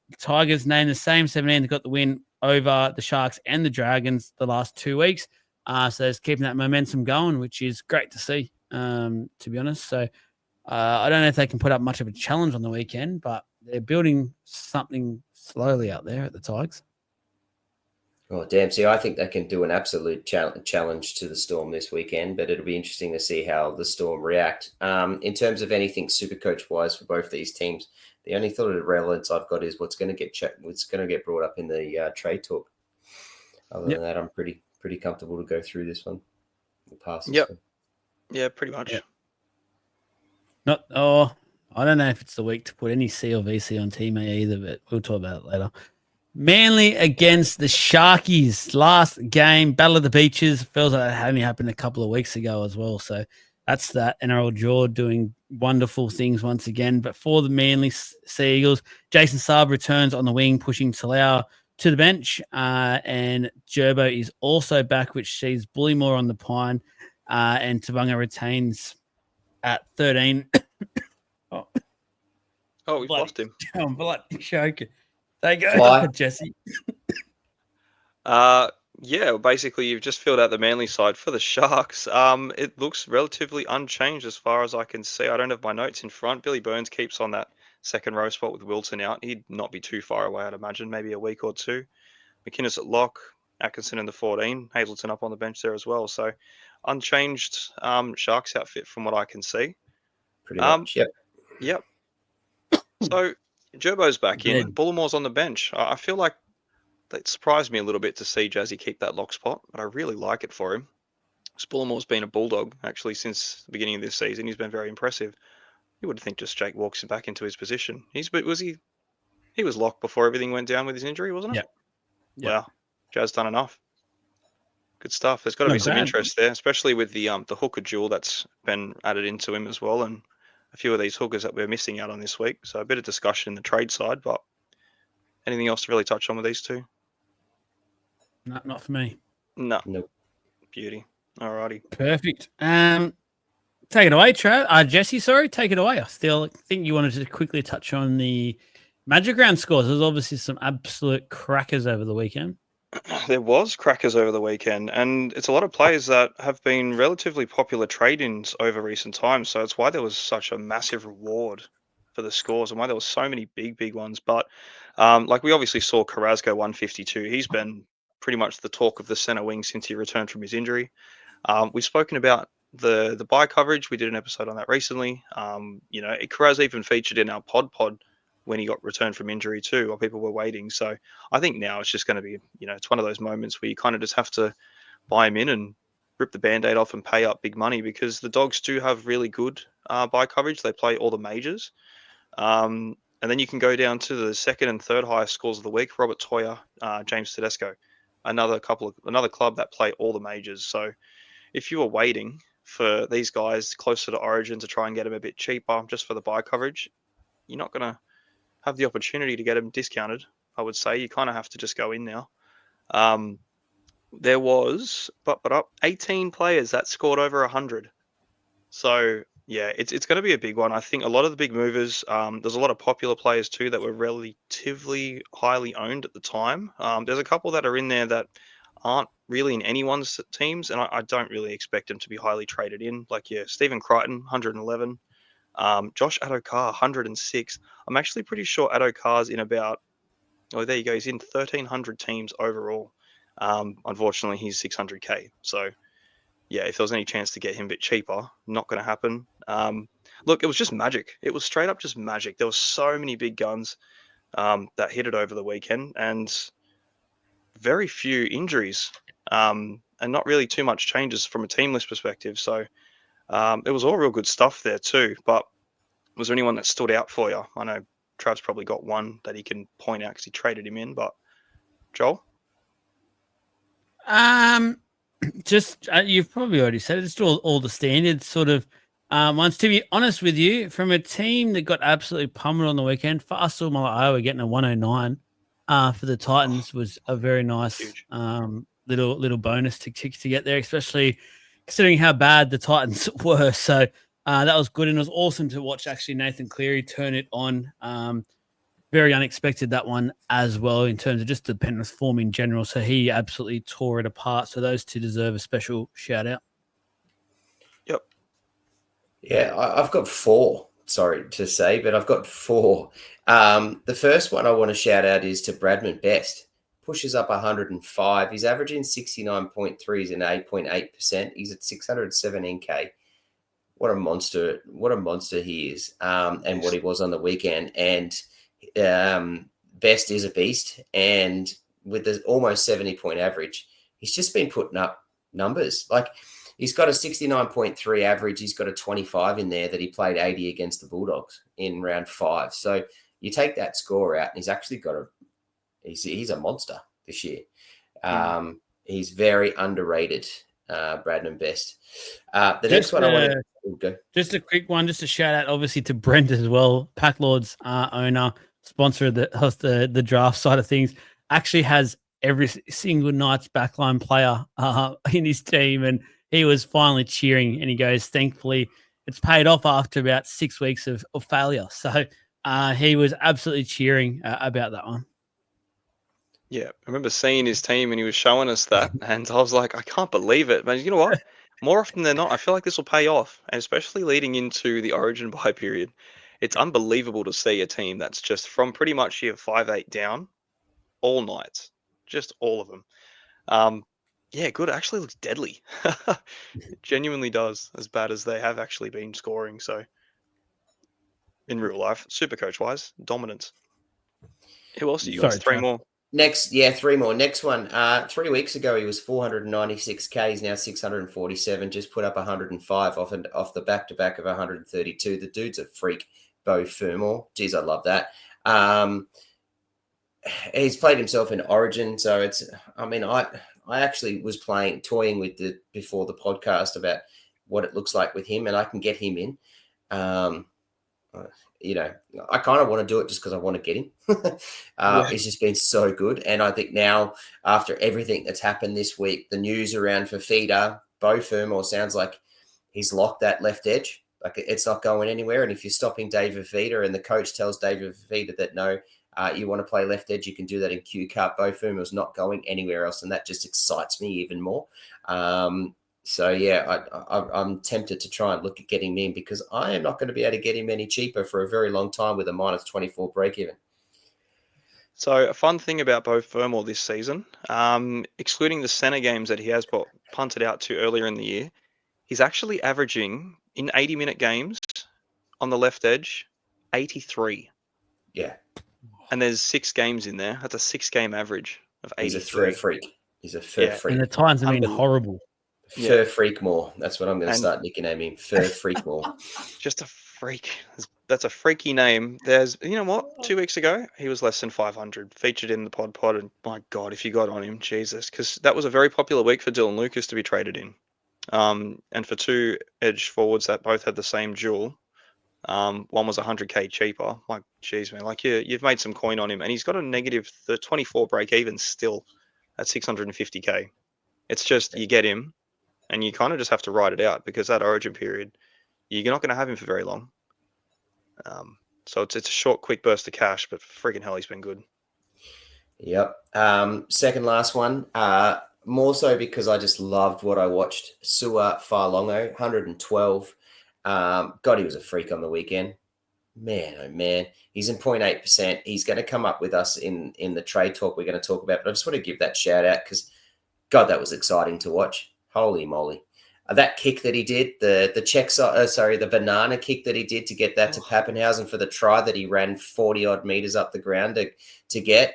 named the same 17 that got the win over the Sharks and the Dragons the last 2 weeks. So it's keeping that momentum going, which is great to see, to be honest. So I don't know if they can put up much of a challenge on the weekend, but they're building something slowly out there at the Tigers. Oh, damn. See, I think they can do an absolute challenge to the Storm this weekend, but it'll be interesting to see how the Storm react. In terms of anything Supercoach-wise for both these teams, the only thought of relevance I've got is what's going to get brought up in the trade talk. Other than that, I'm pretty comfortable to go through this one. We'll pass this one. Yeah, pretty much. Yep. I don't know if it's the week to put any C or VC on Team A either, but we'll talk about it later. Manly against the Sharkies. Last game, Battle of the Beaches. Feels like that only happened a couple of weeks ago as well. So that's that. NRL Jaw doing wonderful things once again. But for the Manly Sea Eagles, Jason Saab returns on the wing, pushing Talau to the bench. And Gerbo is also back, which sees Bullymore on the pine. And Tavanga retains at 13. We've lost him. I'm bloody choking. There you go, Jesse. Basically, you've just filled out the Manly side for the Sharks. It looks relatively unchanged as far as I can see. I don't have my notes in front. Billy Burns keeps on that second row spot with Wilton out. He'd not be too far away, I'd imagine, maybe a week or two. McInnes at lock, Atkinson in the 14, Hazleton up on the bench there as well. So unchanged Sharks outfit from what I can see. Pretty much, Yep. So Gerbo's back in. Bullimore's on the bench. I feel like that surprised me a little bit to see Jazzy keep that lock spot, but I really like it for him. Bullimore's been a Bulldog, actually, since the beginning of this season. He's been very impressive. You would think just Jake walks back into his position. He was locked before everything went down with his injury, wasn't it? Yeah. Wow. Jazz done enough. Good stuff. There's got to be some interest there, especially with the hooker duel that's been added into him as well, and a few of these hookers that we're missing out on this week. So a bit of discussion in the trade side, but anything else to really touch on with these two? No, not for me. No. Nope. Beauty. Alrighty. Perfect. Take it away, Jesse, sorry. Take it away. I still think you wanted to quickly touch on the Magic Round scores. There's obviously some absolute crackers over the weekend. There was crackers over the weekend, and it's a lot of players that have been relatively popular trade-ins over recent times. So it's why there was such a massive reward for the scores and why there was so many big ones. But like we obviously saw Carrasco 152. He's been pretty much the talk of the center wing since he returned from his injury. We've spoken about the buy coverage. We did an episode on that recently. Carrasco even featured in our pod when he got returned from injury too, while people were waiting. So I think now it's just going to be, it's one of those moments where you kind of just have to buy him in and rip the Band-Aid off and pay up big money, because the Dogs do have really good buy coverage. They play all the majors. And then you can go down to the second and third highest scores of the week. Robert Toya, James Tedesco, another club that play all the majors. So if you were waiting for these guys closer to Origin to try and get them a bit cheaper just for the buy coverage, you're not going to have the opportunity to get them discounted. I would say you kind of have to just go in now. There was 18 players that scored over 100. So yeah, it's going to be a big one. I think a lot of the big movers, there's a lot of popular players too that were relatively highly owned at the time. There's a couple that are in there that aren't really in anyone's teams, and I don't really expect them to be highly traded in. Stephen Crichton, 111. Josh Adokar, 106. I'm actually pretty sure Adokar's in about, there you go, he's in 1,300 teams overall. Unfortunately, he's 600K. So, yeah, if there was any chance to get him a bit cheaper, not going to happen. Look, it was just magic. It was straight up just magic. There were so many big guns that hit it over the weekend, and very few injuries, and not really too much changes from a team list perspective. So, it was all real good stuff there too. But was there anyone that stood out for you? I know Trav's probably got one that he can point out because he traded him in, but Joel? Just you've probably already said it. It's all the standard sort of ones. To be honest with you, from a team that got absolutely pummeled on the weekend, Fa'asul Mala'awa getting a 109 for the Titans was a very nice little bonus to get there, especially considering how bad the Titans were. So that was good, and it was awesome to watch actually Nathan Cleary turn it on very unexpected, that one as well, in terms of just the Penrith form in general. So he absolutely tore it apart. So those two deserve a special shout out. Yep. Yeah, I've got 4. Sorry to say, but I've got 4. The first one I want to shout out is to Bradman Best. Pushes up 105. He's averaging 69.3s and 8.8%. He's at 617K. What a monster! What a monster he is, and what he was on the weekend. And Best is a beast, and with the almost 70-point average, he's just been putting up numbers. Like, he's got a 69.3 average. He's got a 25 in there that he played 80 against the Bulldogs in round 5. So you take that score out, and he's actually got he's a monster this year. He's very underrated, Bradman Best. The next one I want to go. Just a quick one, just a shout out, obviously, to Brent as well, Packlord's owner, sponsor of the draft side of things, actually has every single Knights backline player in his team, and he was finally cheering, and he goes, thankfully, it's paid off after about 6 weeks of failure. So he was absolutely cheering about that one. Yeah, I remember seeing his team and he was showing us that, and I was like, I can't believe it. But you know what? More often than not, I feel like this will pay off, and especially leading into the Origin bye period. It's unbelievable to see a team that's just from pretty much year 5-8 down, all Knights, just all of them. Yeah, good. It actually looks deadly. It genuinely does, as bad as they have actually been scoring. So, in real life, Supercoach wise, dominance. Who else do you got? 3 more. Next, 3 more. Next one. 3 weeks ago, he was 496K. He's now 647. Just put up 105 off the back-to-back of 132. The dude's a freak. Bo Fermor. Geez, I love that. He's played himself in Origin, so it's. I mean, I actually was toying with before the podcast about what it looks like with him, and I can get him in. I kind of want to do it just because I want to get him. He's just been so good. And I think now, after everything that's happened this week, the news around Fafita, Bo Fermor sounds like he's locked that left edge. Like, it's not going anywhere. And if you're stopping David Fafita and the coach tells David Fafita that, no, you want to play left edge, you can do that in Q Cup. Bo Fermor's not going anywhere else. And that just excites me even more. So, yeah, I'm tempted to try and look at getting him in, because I am not going to be able to get him any cheaper for a very long time with a minus 24 break even. So, a fun thing about Bo Fermor this season, excluding the center games that he has punted out to earlier in the year, he's actually averaging, in 80-minute games on the left edge, 83. Yeah. And there's 6 games in there. That's a 6-game average of 83. He's a fur freak. He's a fur freak. And the times have been horrible. Fur freak more. That's what I'm going to start nicknaming him. Fur freak more. Just a freak. That's a freaky name. You know what? 2 weeks ago, he was less than 500. Featured in the pod, and my God, if you got on him, Jesus, because that was a very popular week for Dylan Lucas to be traded in. And for 2 edge forwards that both had the same dual, one was 100K cheaper. Like, geez, man, like you've made some coin on him, and he's got a negative 24 break even still at 650K. It's just, you get him, and you kind of just have to ride it out, because that Origin period, you're not going to have him for very long. So it's a short, quick burst of cash, but freaking hell, he's been good. Yep. Second last one. More so because I just loved what I watched. Sua Farlongo, 112. God, he was a freak on the weekend. Man, oh man. He's in 0.8%. He's going to come up with us in the trade talk we're going to talk about. But I just want to give that shout out, because, God, that was exciting to watch. Holy moly. That kick that he did, the banana kick that he did to get that to Pappenhausen for the try that he ran 40-odd meters up the ground to get,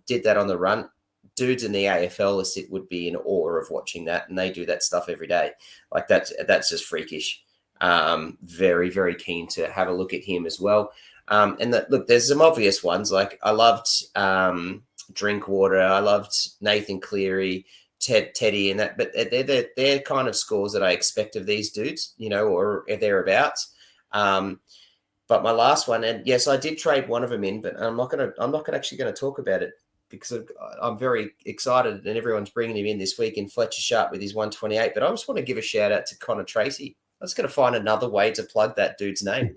did that on the run. Dudes in the AFL would be in awe of watching that, and they do that stuff every day. Like, that's just freakish. Very, very keen to have a look at him as well. Look, there's some obvious ones. Like, I loved Drinkwater. I loved Nathan Cleary, Teddy, and that, but they're kind of scores that I expect of these dudes, or thereabouts. But my last one, and yes, I did trade one of them in, but I'm not actually going to talk about it, because I'm very excited, and everyone's bringing him in this week in Fletcher Sharp with his 128. But I just want to give a shout out to Connor Tracy. I was going to find another way to plug that dude's name.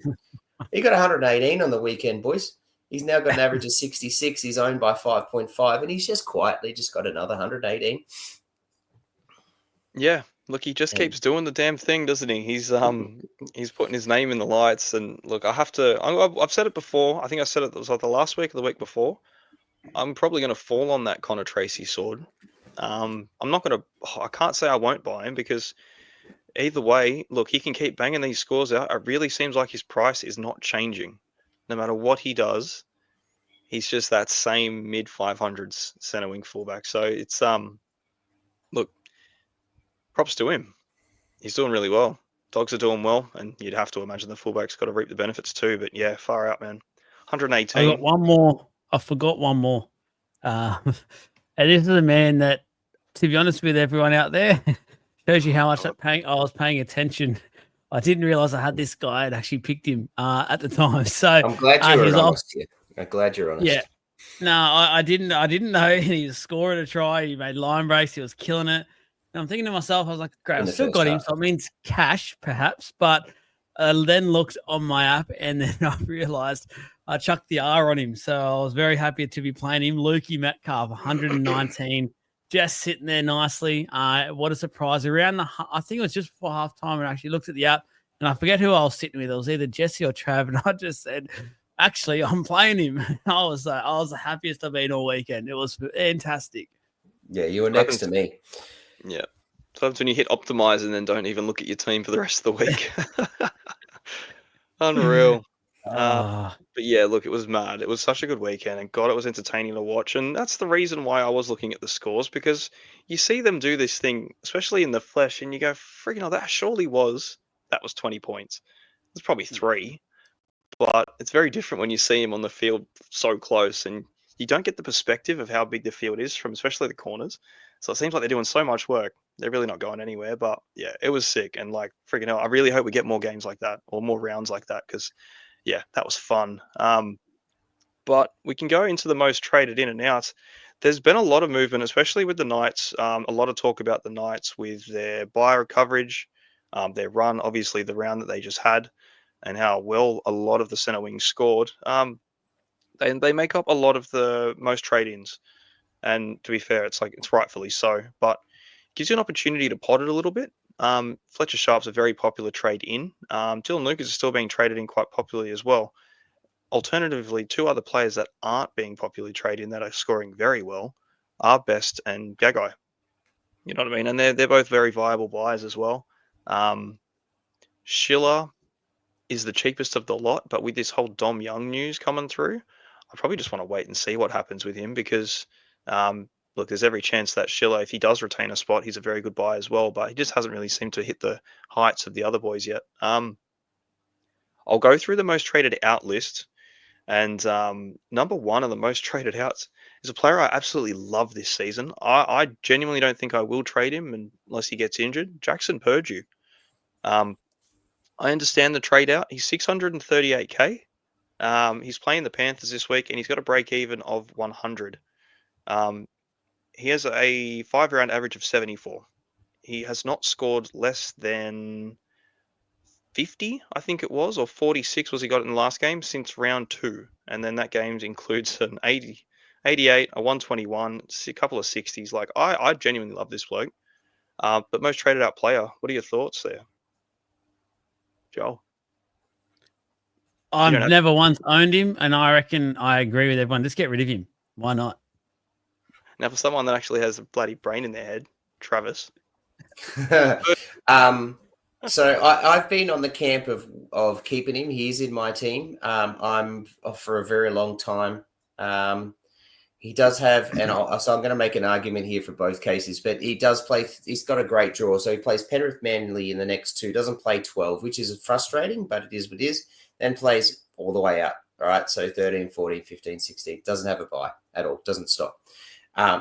He got 118 on the weekend, boys. He's now got an average of 66. He's owned by 5.5, and he's just quietly just got another 118. Yeah, look, he just keeps doing the damn thing, doesn't he? He's putting his name in the lights, and look, I've said it before. I think I said it was like the last week or the week before. I'm probably going to fall on that Connor Tracy sword. I can't say I won't buy him because either way, look, he can keep banging these scores out. It really seems like his price is not changing. No matter what he does, he's just that same mid 500s center wing fullback. So it's look, props to him. He's doing really well. Dogs are doing well, and you'd have to imagine the fullback's got to reap the benefits too. But yeah, far out, man. 118. I got one more. I forgot one more. And this is a man that, to be honest with everyone out there, shows you how much I was paying attention. I didn't realize I had this guy and actually picked him at the time. So I'm glad you're honest. I'm glad you're honest. Yeah. No, I didn't know he was scoring a try. He made line breaks. He was killing it. And I'm thinking to myself, I was like, great, I've still got him. So it means cash, perhaps. But then looked on my app and then I realized I chucked the R on him. So I was very happy to be playing him. Lukey Metcalf, 119, just sitting there nicely. What a surprise. I think it was just before halftime, and I actually looked at the app and I forget who I was sitting with. It was either Jesse or Trav. And I just said, actually, I'm playing him. I was the happiest I've been all weekend. It was fantastic. Yeah, you were next to me. Yeah. Sometimes when you hit optimize and then don't even look at your team for the rest of the week. Unreal. But yeah, look, it was mad. It was such a good weekend, and God, it was entertaining to watch. And that's the reason why I was looking at the scores, because you see them do this thing, especially in the flesh, and you go, freaking hell, that was 20 points. It's probably 3. But it's very different when you see him on the field so close, and you don't get the perspective of how big the field is from especially the corners. So it seems like they're doing so much work. They're really not going anywhere. But yeah, it was sick. And like, freaking hell, I really hope we get more games like that or more rounds like that, because yeah, that was fun. But we can go into the most traded in and out. There's been a lot of movement, especially with the Knights. A lot of talk about the Knights with their buyer coverage, their run, obviously the round that they just had, and how well a lot of the center wings scored. They make up a lot of the most trade-ins. And to be fair, it's rightfully so, but it gives you an opportunity to pot it a little bit. Fletcher Sharp's a very popular trade in. Dylan Lucas is still being traded in quite popularly as well. Alternatively, 2 other players that aren't being popularly traded in that are scoring very well are Best and Gagai. You know what I mean? And they're both very viable buys as well. Schiller is the cheapest of the lot, but with this whole Dom Young news coming through, I probably just want to wait and see what happens with him, because look, there's every chance that Schiller, if he does retain a spot, he's a very good buy as well, but he just hasn't really seemed to hit the heights of the other boys yet. I'll go through the most traded out list, and number 1 of the most traded outs is a player I absolutely love this season. I genuinely don't think I will trade him unless he gets injured. Jackson Purdue. I understand the trade out. He's 638k. He's playing the Panthers this week, and he's got a break even of 100. He has a 5-round average of 74. He has not scored less than 50, I think it was, or 46 was he got in the last game since round 2. And then that game includes an 80, 88, a 121, a couple of 60s. Like, I genuinely love this bloke. But most traded out player, what are your thoughts there, Joel? I've never once owned him, and I reckon I agree with everyone. Just get rid of him. Why not? Now, for someone that actually has a bloody brain in their head, Travis. So I've been on the camp of keeping him. He's in my team. I'm for a very long time. He does have, so I'm going to make an argument here for both cases, but he does play. He's got a great draw. So he plays Penrith Manly in the next 2, doesn't play 12, which is frustrating, but it is what it is. Then plays all the way out. All right. So 13, 14, 15, 16, doesn't have a bye at all. Doesn't stop.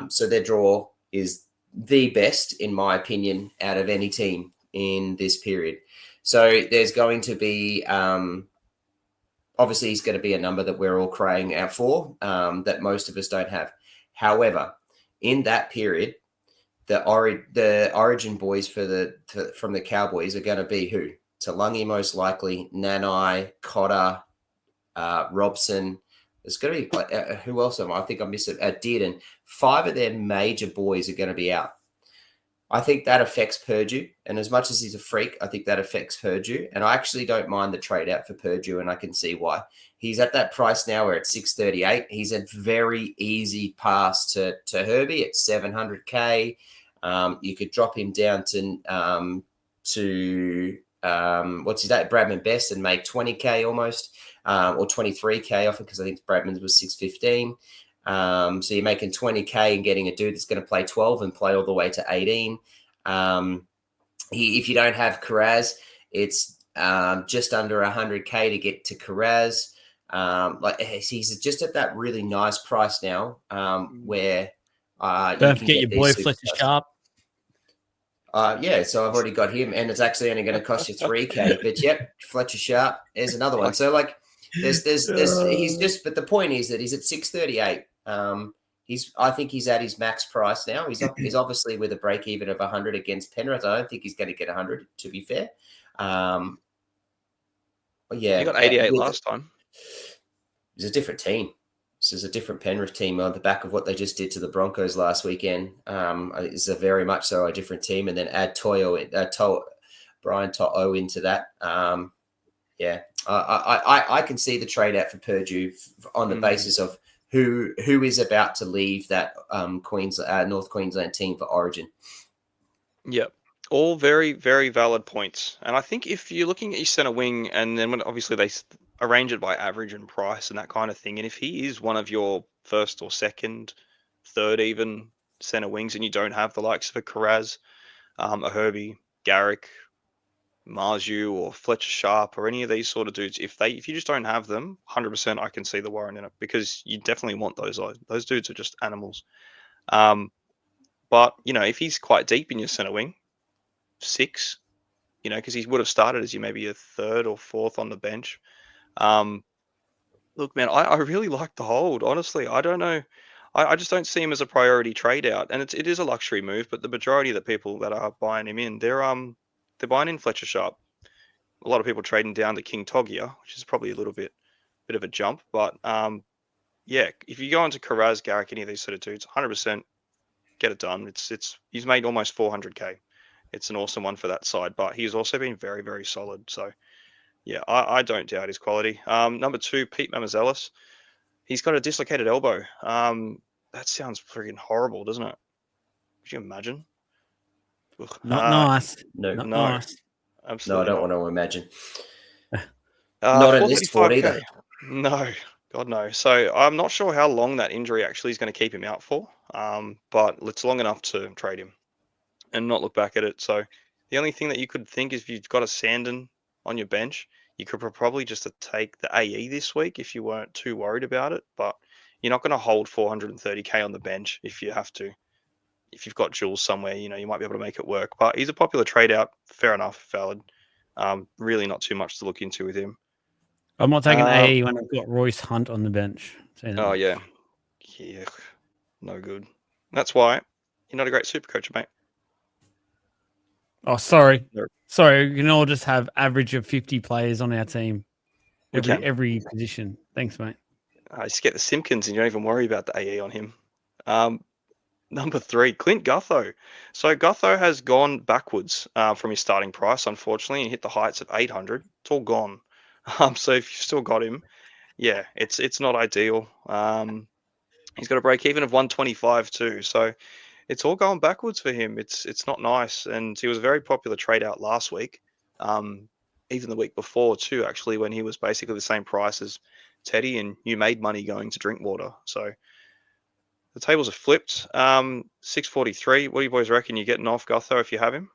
So their draw is the best, in my opinion, out of any team in this period. So there's going to be, obviously he's going to be a number that we're all crying out for, that most of us don't have. However, in that period, the origin boys from the Cowboys are going to be who? Talangi most likely, Nanai, Cotter, Robson, It's going to be who else am I? I think I missed it. Dearden. 5 of their major boys are going to be out. I think that affects Purdue. And as much as he's a freak, I think that affects Purdue. And I actually don't mind the trade out for Purdue, and I can see why. He's at that price now where it's 638. He's a very easy pass to Herbie at 700K. You could drop him down to what's his name, Bradman Best, and make 20K almost, or 23K off it, because I think Bradman's was 615. So you're making 20K and getting a dude that's going to play 12 and play all the way to 18. If you don't have Carraz, it's just under 100K to get to Carraz. He's just at that really nice price now, where don't forget your boy Fletcher Sharp. Yeah, so I've already got him, and it's actually only going to cost you 3K. But yep, Fletcher Sharp is another one. So like, there's he's just. But the point is that he's at 638. I think he's at his max price now. He's obviously with a break even of 100 against Penrith. I don't think he's going to get 100. To be fair, yeah, he got 88 last time. It's a different team. This is a different Penrith team on the back of what they just did to the Broncos last weekend. It's a very much so a different team, and then add Brian To'o into that. Yeah, I can see the trade out for Purdue on the basis of who is about to leave that North Queensland team for Origin. Yep. All very, very valid points. And I think if you're looking at your center wing, and then when obviously they arrange it by average and price and that kind of thing, and if he is one of your first or second, third even center wings, and you don't have the likes of a Carraz, a Herbie, Garrick, Marju, or Fletcher Sharp, or any of these sort of dudes, if you just don't have them, 100% I can see the warrant in it, because you definitely want those. Those dudes are just animals. But if he's quite deep in your center wing, 6, because he would have started as maybe a third or fourth on the bench. Look, man, I really like the hold. Honestly, I don't know. I just don't see him as a priority trade out, and it is a luxury move. But the majority of the people that are buying him in, they're buying in Fletcher Sharp. A lot of people trading down to King Togia, which is probably a little bit of a jump. But yeah, if you go into Carraz, Garrick, any of these sort of dudes, 100% get it done. He's made almost 400K. It's an awesome one for that side, but he's also been very, very solid. So yeah, I don't doubt his quality. Number 2, Pete Mamazelis. He's got a dislocated elbow. That sounds freaking horrible, doesn't it? Could you imagine? Not nice. No, not nice. No, Absolutely. I don't want to imagine. Not in this sport either. No, God no. So I'm not sure how long that injury actually is going to keep him out for. But it's long enough to trade him and not look back at it. So the only thing that you could think is if you've got a Sandon on your bench, you could probably just take the AE this week if you weren't too worried about it. But you're not going to hold 430K on the bench if you have to. If you've got Jules somewhere, you might be able to make it work. But he's a popular trade out. Fair enough, valid. Really not too much to look into with him. I'm not taking AE when I've got Royce Hunt on the bench. Oh, yeah. Yeah. No good. That's why you're not a great super coach, mate. Oh, sorry. Sorry, you can all just have average of 50 players on our team. Every position. Thanks, mate. I just get the Simpkins and you don't even worry about the AE on him. Number 3, Clint Gutho. So Gutho has gone backwards from his starting price, unfortunately, and hit the heights of 800. It's all gone. So if you've still got him, yeah, it's not ideal. He's got a break even of 125 too. So it's all going backwards for him. It's not nice. And he was a very popular trade out last week. Even the week before too, actually, when he was basically the same price as Teddy, and you made money going to Drinkwater. So the tables are flipped. 643. What do you boys reckon? You're getting off Gutho if you have him?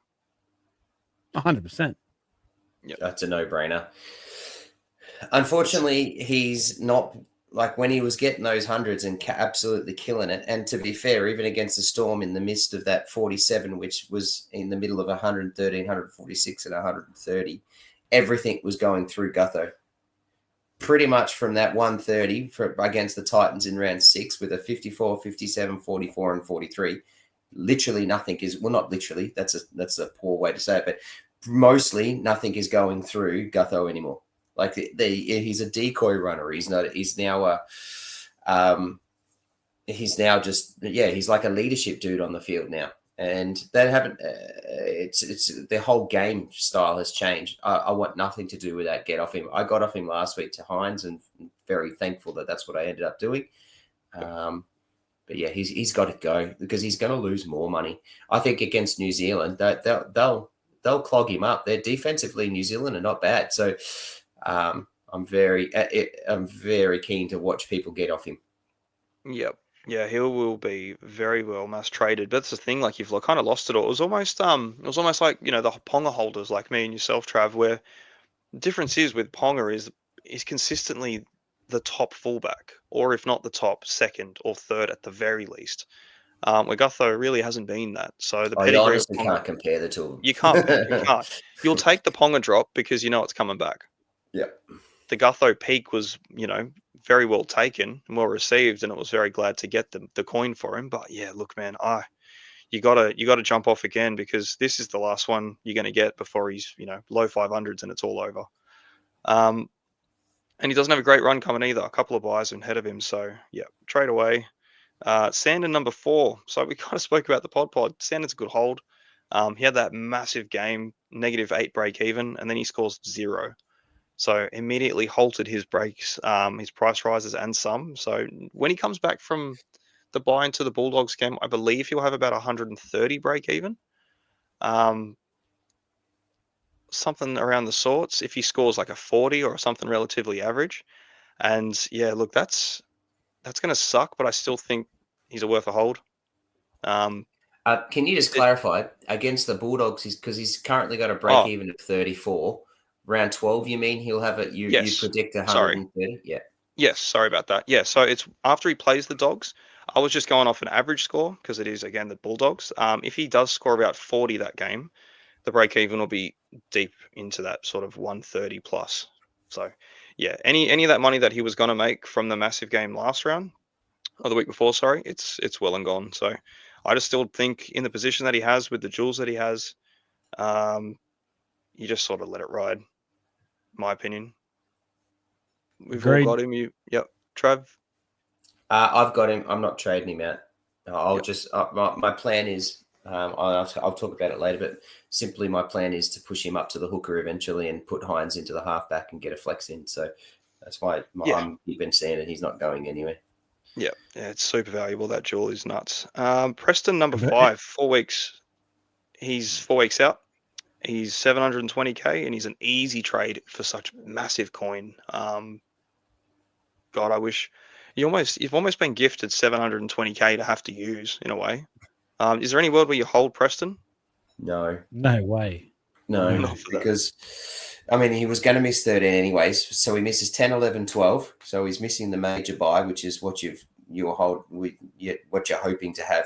100%. Yep. That's a no-brainer. Unfortunately, he's not like when he was getting those hundreds and absolutely killing it. And to be fair, even against the Storm in the midst of that 47, which was in the middle of 113, 146 and 130, everything was going through Gutho. Pretty much from that 130 against the Titans in round 6 with a 54, 57, 44 and 43. Literally nothing is, well, not literally, that's a poor way to say it, but mostly nothing is going through Gutho anymore. Like he's a decoy runner. He's not. He's now he's now just he's like a leadership dude on the field now. And they haven't. It's their whole game style has changed. I want nothing to do with that. Get off him. I got off him last week to Hines, and very thankful that that's what I ended up doing. But yeah, he's got to go because he's going to lose more money. I think against New Zealand, they'll clog him up. They're defensively, New Zealand are not bad. So I'm very keen to watch people get off him. Yep. Yeah, he will be very well mass traded. But that's the thing, like you've kind of lost it all. It was almost like, the Ponga holders like me and yourself, Trav, where the difference is with Ponga is consistently the top fullback, or if not the top second or third at the very least. Where Gutho really hasn't been that. So the pedigree you honestly of Ponga, can't compare the two of them. You can't, man. You can't. You'll take the Ponga drop because you know it's coming back. Yeah. The Gutho peak was, very well taken and well received, and it was very glad to get the coin for him. But yeah, look, man, you gotta jump off again because this is the last one you're gonna get before he's low 500s and it's all over. And he doesn't have a great run coming either. A couple of buys ahead of him, so yeah, trade away. Sandon number 4. So we kind of spoke about the pod. Sandon's a good hold. He had that massive game, -8 break even, and then he scores 0. So immediately halted his breaks, his price rises and some. So when he comes back from the buy into the Bulldogs game, I believe he'll have about 130 break even. Something around the sorts if he scores like a 40 or something relatively average. And yeah, look, that's going to suck, but I still think he's worth a hold. Can you just clarify against the Bulldogs? Because he's currently got a break even of 34. Round 12, you mean he'll have it? You predict 130? Sorry. Yeah. Yes, sorry about that. Yeah, so it's after he plays the Dogs. I was just going off an average score because it is again the Bulldogs. If he does score about 40 that game, the break even will be deep into that sort of 130 plus. So yeah, any of that money that he was going to make from the massive game last round or the week before, sorry, it's well and gone. So I just still think in the position that he has with the jewels that he has, you just sort of let it ride. My opinion. We've all got him. Yep. Trav? I've got him. I'm not trading him out. I'll just my plan is I'll talk about it later, but simply my plan is to push him up to the hooker eventually and put Hines into the halfback and get a flex in. So that's why you've been saying it. He's not going anywhere. Yeah, it's super valuable. That jewel is nuts. Preston number 5, 4 weeks. He's 4 weeks out. He's 720k, and he's an easy trade for such massive coin. God, I wish you've almost been gifted 720k to have to use in a way. Is there any world where you hold Preston? No way. No, because I mean he was going to miss 13 anyways, so he misses 10, 11, 12. So he's missing the major buy, which is what what you're hoping to have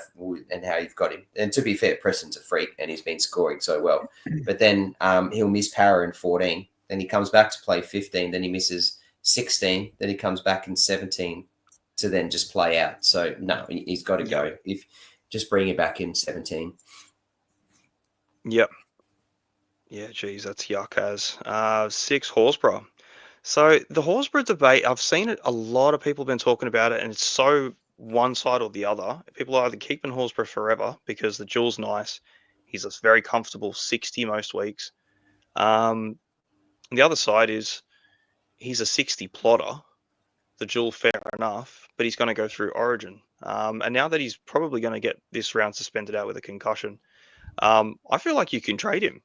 and how you've got him. And to be fair, Preston's a freak and he's been scoring so well. But then he'll miss Para in 14. Then he comes back to play 15. Then he misses 16. Then he comes back in 17 to then just play out. So no, he's got to go. If just bring him back in 17. Yep. Yeah, geez, that's yuck as. 6 Horsburgh. So the Horsburgh debate, I've seen it. A lot of people have been talking about it, and it's so one side or the other. People are either keeping Horsburgh forever because the jewel's nice. He's a very comfortable 60 most weeks. And the other side is he's a 60 plotter. The jewel, fair enough, but he's going to go through Origin. And now that he's probably going to get this round suspended out with a concussion, I feel like you can trade him.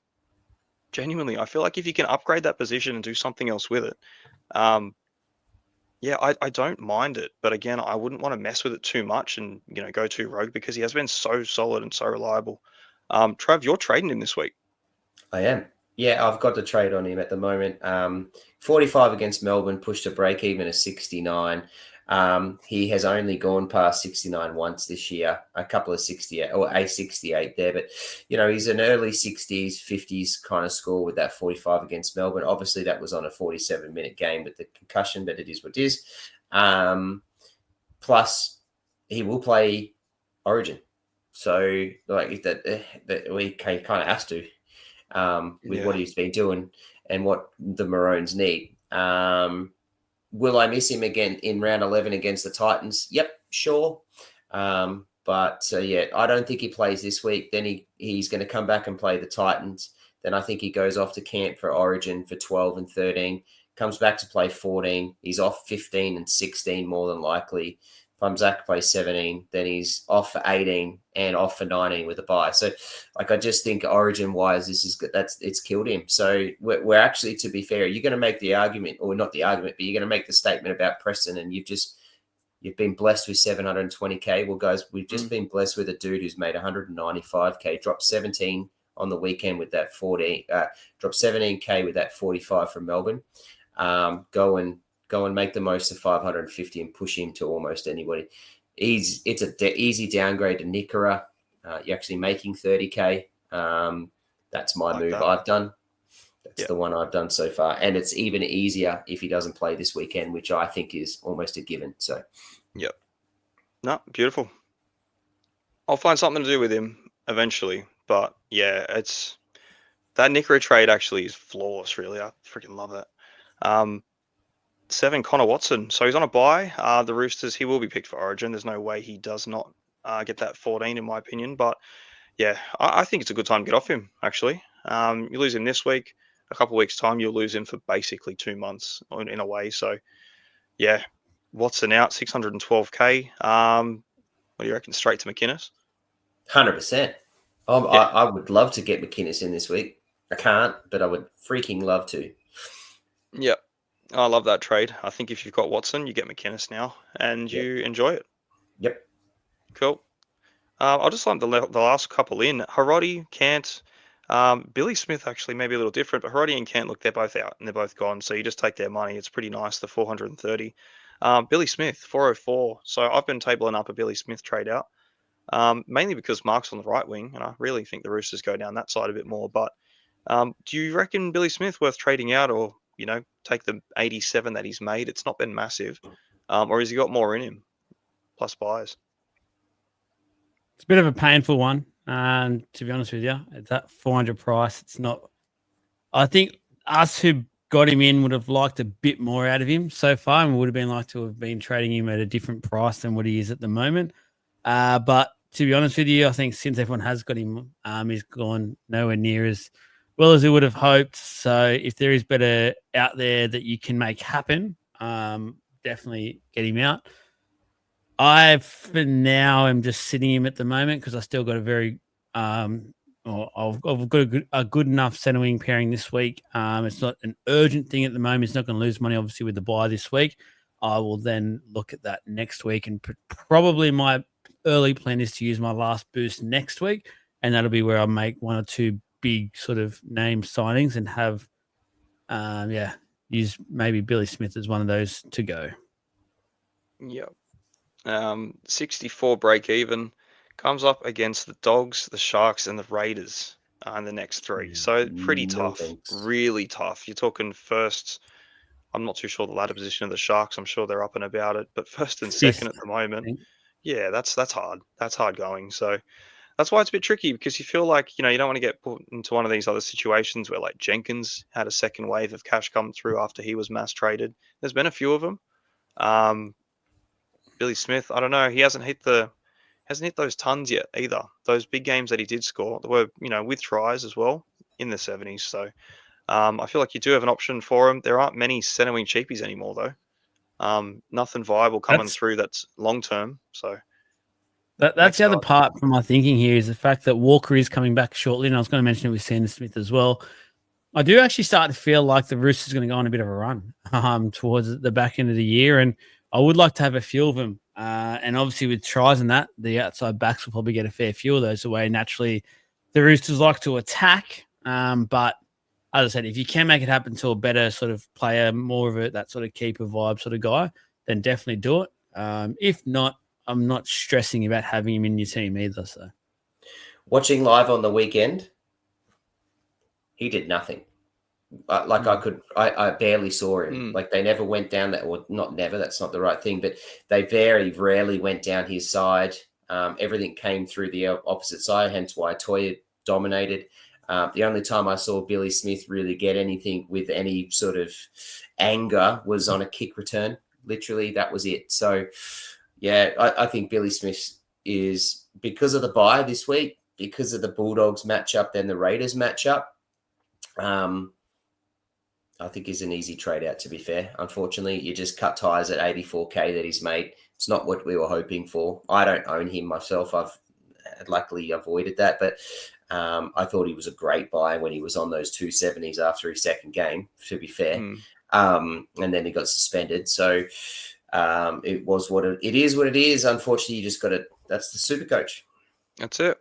Genuinely, I feel like if you can upgrade that position and do something else with it, I don't mind it. But again, I wouldn't want to mess with it too much and go too rogue because he has been so solid and so reliable. Trav, you're trading him this week. I am. Yeah, I've got the trade on him at the moment. 45 against Melbourne, pushed a break even of 69. He has only gone past 69 once this year, a couple of 68 or a 68 there, but he's an early 60s, 50s kind of score with that 45 against Melbourne. Obviously that was on a 47-minute game with the concussion, but it is what it is. Plus he will play Origin. So like that he kind of has to, with what he's been doing and what the Maroons need. Will I miss him again in round 11 against the Titans? Yep, sure. But I don't think he plays this week. Then he's going to come back and play the Titans. Then I think he goes off to camp for Origin for 12 and 13, comes back to play 14. He's off 15 and 16 more than likely. Comes back to play 17. Then he's off for 18 and off for 19 with a bye. So, I just think Origin-wise, it's killed him. So we're actually, to be fair, you're going to make the argument, or not the argument, but you're going to make the statement about Preston, and you've been blessed with 720K. Well, guys, we've just been blessed with a dude who's made 195K, dropped 17 on the weekend with that 14, dropped 17K with that 45 from Melbourne. Go and make the most of 550 and push him to almost anybody. It's an easy downgrade to Nickera. You're actually making 30K. That's my move I've done. That's the one I've done so far. And it's even easier if he doesn't play this weekend, which I think is almost a given. So, yep. No, beautiful. I'll find something to do with him eventually. But yeah, it's that Nickera trade actually is flawless, really. I freaking love that. 7, Connor Watson. So he's on a bye. The Roosters, he will be picked for Origin. There's no way he does not get that 14, in my opinion. But yeah, I think it's a good time to get off him, actually. You lose him this week. A couple of weeks' time, you'll lose him for basically 2 months in a way. So yeah, Watson out, 612K. What do you reckon? Straight to McInnes? 100%. I would love to get McInnes in this week. I can't, but I would freaking love to. Yep. I love that trade. I think if you've got Watson, you get McInnes now, and you enjoy it. Yep. Cool. I'll just lump the last couple in. Harodi, Cant, Billy Smith actually maybe a little different, but Harodi and Cant, look, they're both out and they're both gone. So you just take their money. It's pretty nice, the 430. Billy Smith, 404. So I've been tabling up a Billy Smith trade out, mainly because Mark's on the right wing, and I really think the Roosters go down that side a bit more. But do you reckon Billy Smith worth trading out, or take the 87 that he's made? It's not been massive. Or has he got more in him, plus buys? It's a bit of a painful one, to be honest with you. At that 400 price, it's not. I think us who got him in would have liked a bit more out of him so far, and would have been like to have been trading him at a different price than what he is at the moment. But to be honest with you, I think since everyone has got him, he's gone nowhere near as well as we would have hoped. So if there is better out there that you can make happen, definitely get him out. I, for now, am just sitting him at the moment because I still got a very I've got a good enough centre wing pairing this week. It's not an urgent thing at the moment. It's not going to lose money, obviously, with the bye this week. I will then look at that next week, and probably my early plan is to use my last boost next week, and that'll be where I'll make 1 or 2 big sort of name signings and have, use maybe Billy Smith as one of those to go. Yep. 64 break even, comes up against the Dogs, the Sharks, and the Raiders in the next 3. So pretty tough, really tough. You're talking first. I'm not too sure the ladder position of the Sharks. I'm sure they're up and about it, but first and second at the moment. Yeah, that's hard. That's hard going. So that's why it's a bit tricky, because you feel like, you don't want to get put into one of these other situations where, like, Jenkins had a second wave of cash come through after he was mass traded. There's been a few of them. Billy Smith, I don't know. He hasn't hit those tons yet either. Those big games that he did score, they were, with tries as well in the 70s. So I feel like you do have an option for him. There aren't many centre wing cheapies anymore, though. Nothing viable coming through that's long term. So that's the other part from my thinking here is the fact that Walker is coming back shortly, and I was going to mention it with Sanders Smith as well. I do actually start to feel like the Roosters are going to go on a bit of a run towards the back end of the year, and I would like to have a few of them. And obviously with tries and that, the outside backs will probably get a fair few of those away. Naturally, the Roosters like to attack, but as I said, if you can make it happen to a better sort of player, more of that sort of keeper vibe sort of guy, then definitely do it. If not, I'm not stressing about having him in your team either. So, watching live on the weekend, he did nothing. I barely saw him. Like, they never went down that, or not never, that's not the right thing, but they very rarely went down his side. Everything came through the opposite side, hence why Toya dominated. The only time I saw Billy Smith really get anything with any sort of anger was on a kick return. Literally, that was it. So, yeah, I think Billy Smith is, because of the bye this week, because of the Bulldogs matchup, then the Raiders matchup, I think is an easy trade out, to be fair. Unfortunately, you just cut ties at 84K that he's made. It's not what we were hoping for. I don't own him myself. I've luckily avoided that, but I thought he was a great buy when he was on those 270s after his second game, to be fair. And then he got suspended. So it was what it is. What it is. Unfortunately, you just got to. That's the Supercoach. That's it.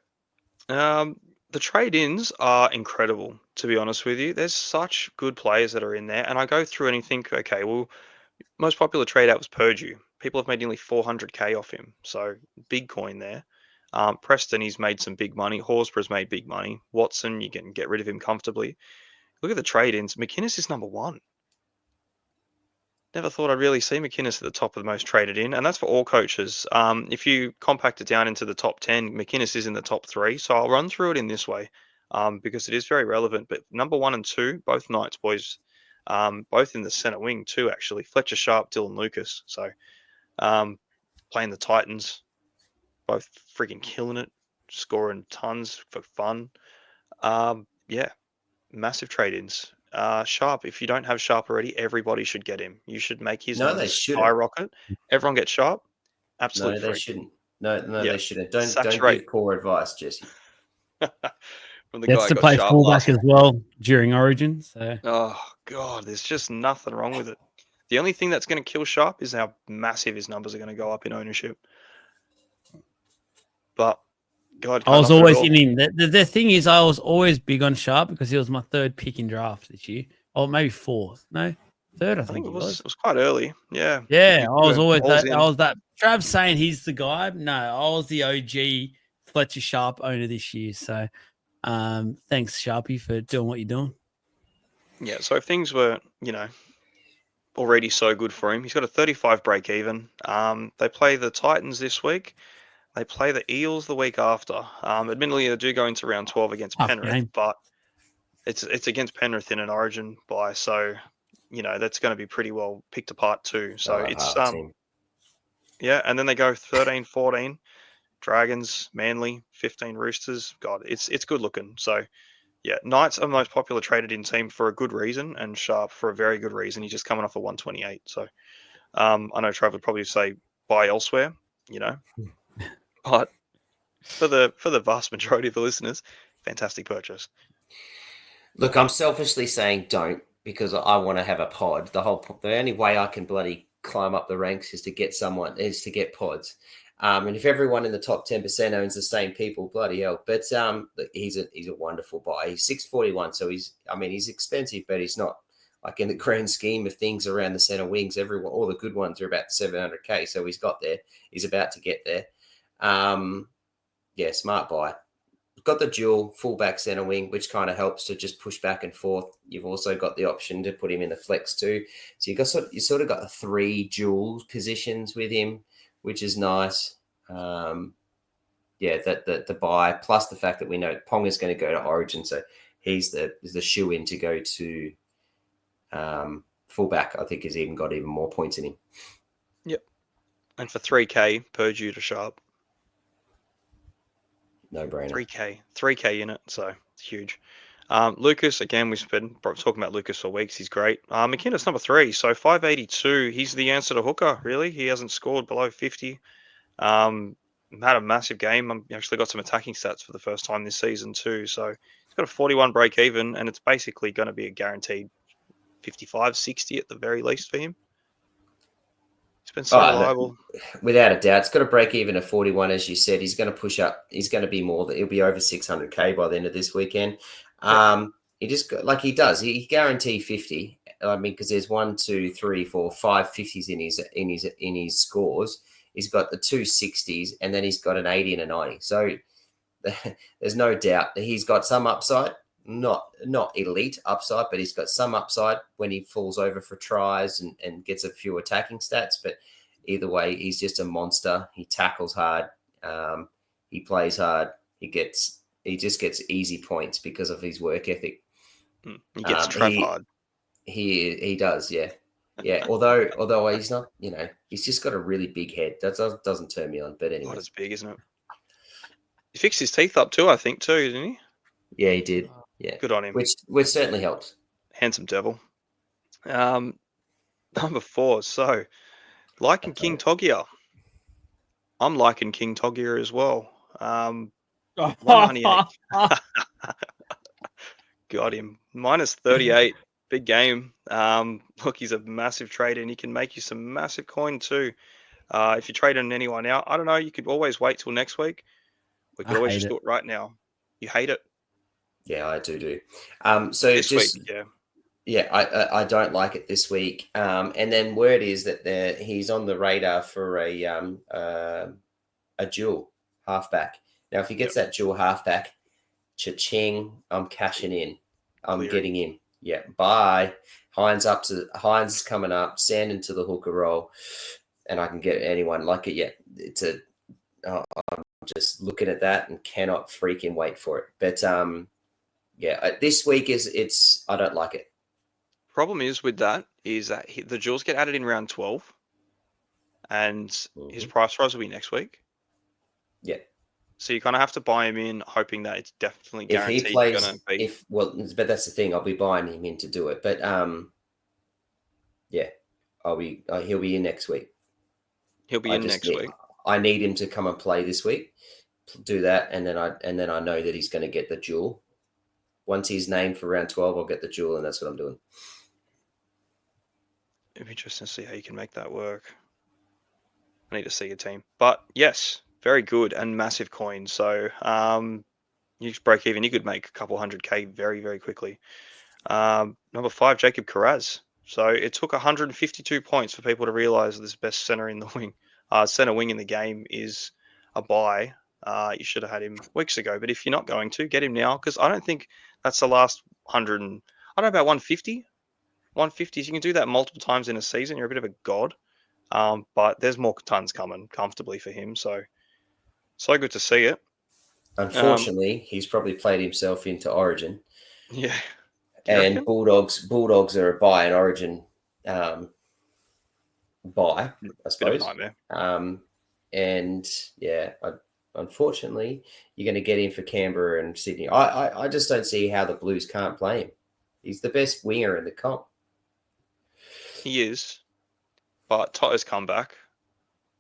The trade-ins are incredible, to be honest with you. There's such good players that are in there, and I go through and think, okay, well, most popular trade out was Purdue. People have made nearly 400K off him, so big coin there. Preston, he's made some big money. Horsburgh's made big money. Watson, you can get rid of him comfortably. Look at the trade-ins. McInnes is number 1. Never thought I'd really see McInnes at the top of the most traded in, and that's for all coaches. If you compact it down into the top 10, McInnes is in the top 3. So I'll run through it in this way because it is very relevant. But number 1 and 2, both Knights boys, both in the center wing too, actually. Fletcher Sharp, Dylan Lucas. So playing the Titans, both freaking killing it, scoring tons for fun. Yeah, massive trade-ins. Sharp, if you don't have Sharp already, everybody should get him. You should make his numbers skyrocket. Everyone get Sharp. Absolutely. No, they shouldn't. No, they shouldn't. Don't give poor advice, Jesse. From the Gets guy to got play Sharp fullback as well during Origin. So. Oh God, there's just nothing wrong with it. The only thing that's going to kill Sharp is how massive his numbers are going to go up in ownership. But God, I was always in him. The thing is, I was always big on Sharp because he was my 3rd pick in draft this year. Or maybe 4th. No, 3rd, I think it was. It was quite early. Yeah. Yeah, I was always that. I was that. Trav's saying he's the guy. No, I was the OG Fletcher Sharp owner this year. So thanks, Sharpie, for doing what you're doing. Yeah, so if things were, already so good for him, he's got a 35 break even. They play the Titans this week. They play the Eels the week after. Admittedly, they do go into round 12 against Penrith, but it's against Penrith in an Origin bye, so that's going to be pretty well picked apart too. So it's yeah, and then they go 13-14, Dragons, Manly, 15 Roosters. God, it's good looking. So yeah, Knights are the most popular traded in team for a good reason, and Sharp for a very good reason. He's just coming off a 128. So I know Trav would probably say buy elsewhere, but for the vast majority of the listeners, fantastic purchase. Look, I'm selfishly saying don't, because I want to have a pod. The only way I can bloody climb up the ranks is to get pods. And if everyone in the top 10% owns the same people, bloody hell. But he's a wonderful buy. He's 641, so he's expensive, but he's not, like, in the grand scheme of things around the center wings. All the good ones are about 700K, so he's got there. He's about to get there. Yeah, smart buy. Got the dual fullback center wing, which kind of helps to just push back and forth. You've also got the option to put him in the flex too. So you sort of got 3 dual positions with him, which is nice. Yeah, the buy, plus the fact that we know Pong is going to go to Origin, so he's the shoe-in to go to fullback. I think has even got even more points in him. Yep. And for 3K, Purdue to Sharp. No brainer. 3K in it, so it's huge. Lucas, again, we've been talking about Lucas for weeks. He's great. McInnes, number 3, so 582. He's the answer to Hooker, really. He hasn't scored below 50. Had a massive game. Actually got some attacking stats for the first time this season too. So he's got a 41 break even, and it's basically going to be a guaranteed 55, 60 at the very least for him. He's been so reliable. Without a doubt. It's got a break even of 41, as you said. He's going to push up. He's going to be he'll be over 600K by the end of this weekend. He just like he does. He guarantee 50. I mean, because there's 1, 2, 3, 4, 5 50s in his scores. He's got the 2 60s, and then he's got an 80 and a 90. So there's no doubt that he's got some upside. Not elite upside, but he's got some upside when he falls over for tries and gets a few attacking stats. But either way, he's just a monster. He tackles hard. He plays hard. He gets he just gets easy points because of his work ethic. He gets trap hard. He does, yeah. Yeah, although he's not, he's just got a really big head. That doesn't turn me on. But anyway, it's big, isn't it? He fixed his teeth up too, I think, didn't he? Yeah, he did. Yeah, good on him. Which certainly helps. Handsome devil. Number 4. So, liking King Togia. I'm liking King Togia as well. 198. Got him. Minus 38. Big game. Look, he's a massive trader, and he can make you some massive coin too. If you're trading anyone out, I don't know. You could always wait till next week. We could always just do it right now. You hate it? Yeah, I do. So this week, yeah. Yeah, I don't like it this week. And then word is that he's on the radar for a dual halfback. Now, if he gets that dual halfback, cha-ching, I'm cashing in. I'm getting in. Yeah, bye. Hines is coming up, Sandon to the hooker roll, and I can get anyone like it. Yeah, I'm just looking at that and cannot freaking wait for it. But this week I don't like it. Problem is with that is that the duels get added in round 12, and his price rise will be next week. Yeah. So you kind of have to buy him in, hoping that it's definitely guaranteed. If he plays, but that's the thing. I'll be buying him in to do it. But he'll be in next week. He'll be in next week. I need him to come and play this week. Do that, and then I know that he's going to get the duel. Once he's named for round 12, I'll get the duel, and that's what I'm doing. It'd be interesting to see how you can make that work. I need to see your team, but yes. Very good and massive coin. So you just break even. You could make a couple 100K very, very quickly. Number 5, Jacob Carraz. So it took 152 points for people to realize this best center in the wing. Center wing in the game is a buy. You should have had him weeks ago. But if you're not going to, get him now, because I don't think that's the last 100. I don't know about 150. 150s. You can do that multiple times in a season. You're a bit of a god. But there's more tons coming comfortably for him. So good to see it. Unfortunately, he's probably played himself into Origin. Yeah. And Bulldogs are a buy in Origin buy, I suppose. Bit of a nightmare. And yeah, unfortunately, you're going to get him for Canberra and Sydney. I just don't see how the Blues can't play him. He's the best winger in the comp. He is, but Totter's come back.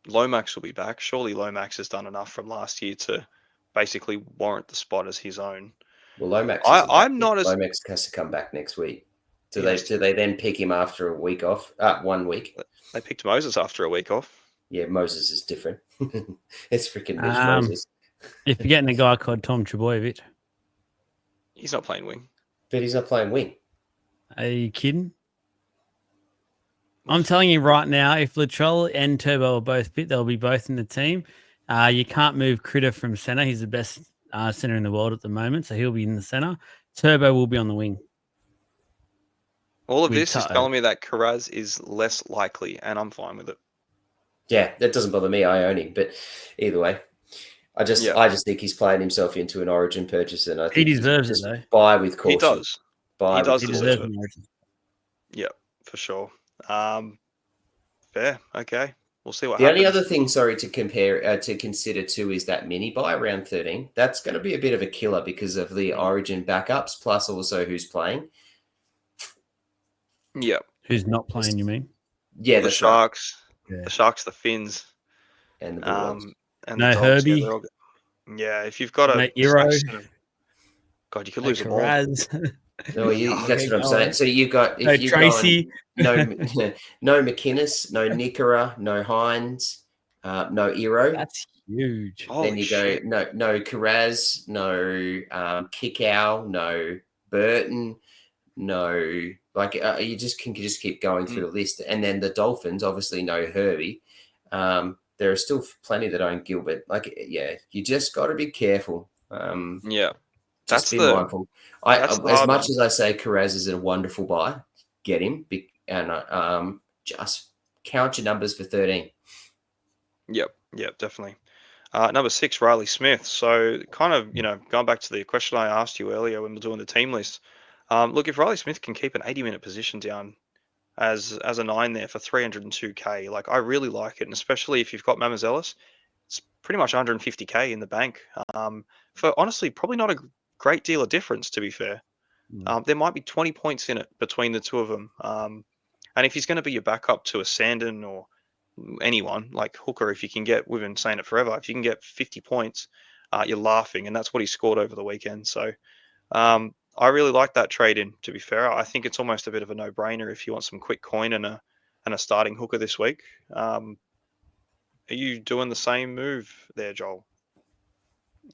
Lomax will be back. Surely Lomax has done enough from last year to basically warrant the spot as his own. Well, Lomax. Lomax has to come back next week. Do they then pick him after a week off? 1 week. They picked Moses after a week off. Yeah, Moses is different. It's freaking Mitch Moses. If you're getting a guy called Tom Trebojevic, he's not playing wing. But he's not playing wing. Are you kidding? I'm telling you right now, if Latrell and Turbo are both fit, they'll be both in the team. You can't move Critter from center. He's the best center in the world at the moment, so he'll be in the center. Turbo will be on the wing. All of this is telling me that Carraz is less likely, and I'm fine with it. Yeah, that doesn't bother me. I own him, but either way, I just think he's playing himself into an Origin purchase, and I think he deserves it though. Buy with caution. He does. He deserve it. Yeah, for sure. Fair. Okay. We'll see what happens. The only other thing, to consider too, is that mini buy around 13. That's going to be a bit of a killer because of the Origin backups, plus also who's playing. Yeah. Who's not playing, you mean? Yeah, the Sharks. Right. Yeah. The Sharks, the Finns. And the Bulldogs. And no the Dogs, Herbie. Yeah, if you've got a... Hero. God, you could lose them all. No, that's what I'm saying. So you've got Tracy, no McInnes, no Nickera, no Hines, no Ero. That's huge. Then you go no Carraz, no Kickow, no Burton, no you can just keep going through the list. And then the Dolphins, obviously no Herbie. There are still plenty that own Gilbert. You just got to be careful. Just be mindful. As much as I say Carraz is a wonderful buy, get him and just count your numbers for 13. Yep, definitely. Number 6, Riley Smith. So kind of, going back to the question I asked you earlier when we we're doing the team list. Look, if Riley Smith can keep an 80-minute position down as a 9 there for 302k, like I really like it, and especially if you've got Mamazelis, it's pretty much 150k in the bank. For honestly, probably not a great deal of difference, to be fair. There might be 20 points in it between the two of them. And if he's going to be your backup to a Sandon or anyone like Hooker, if you can get, we've been saying it forever, if you can get 50 points, you're laughing, and that's what he scored over the weekend. So I really like that trade in, to be fair. I think it's almost a bit of a no-brainer if you want some quick coin and a starting hooker this week. Are you doing the same move there, Joel?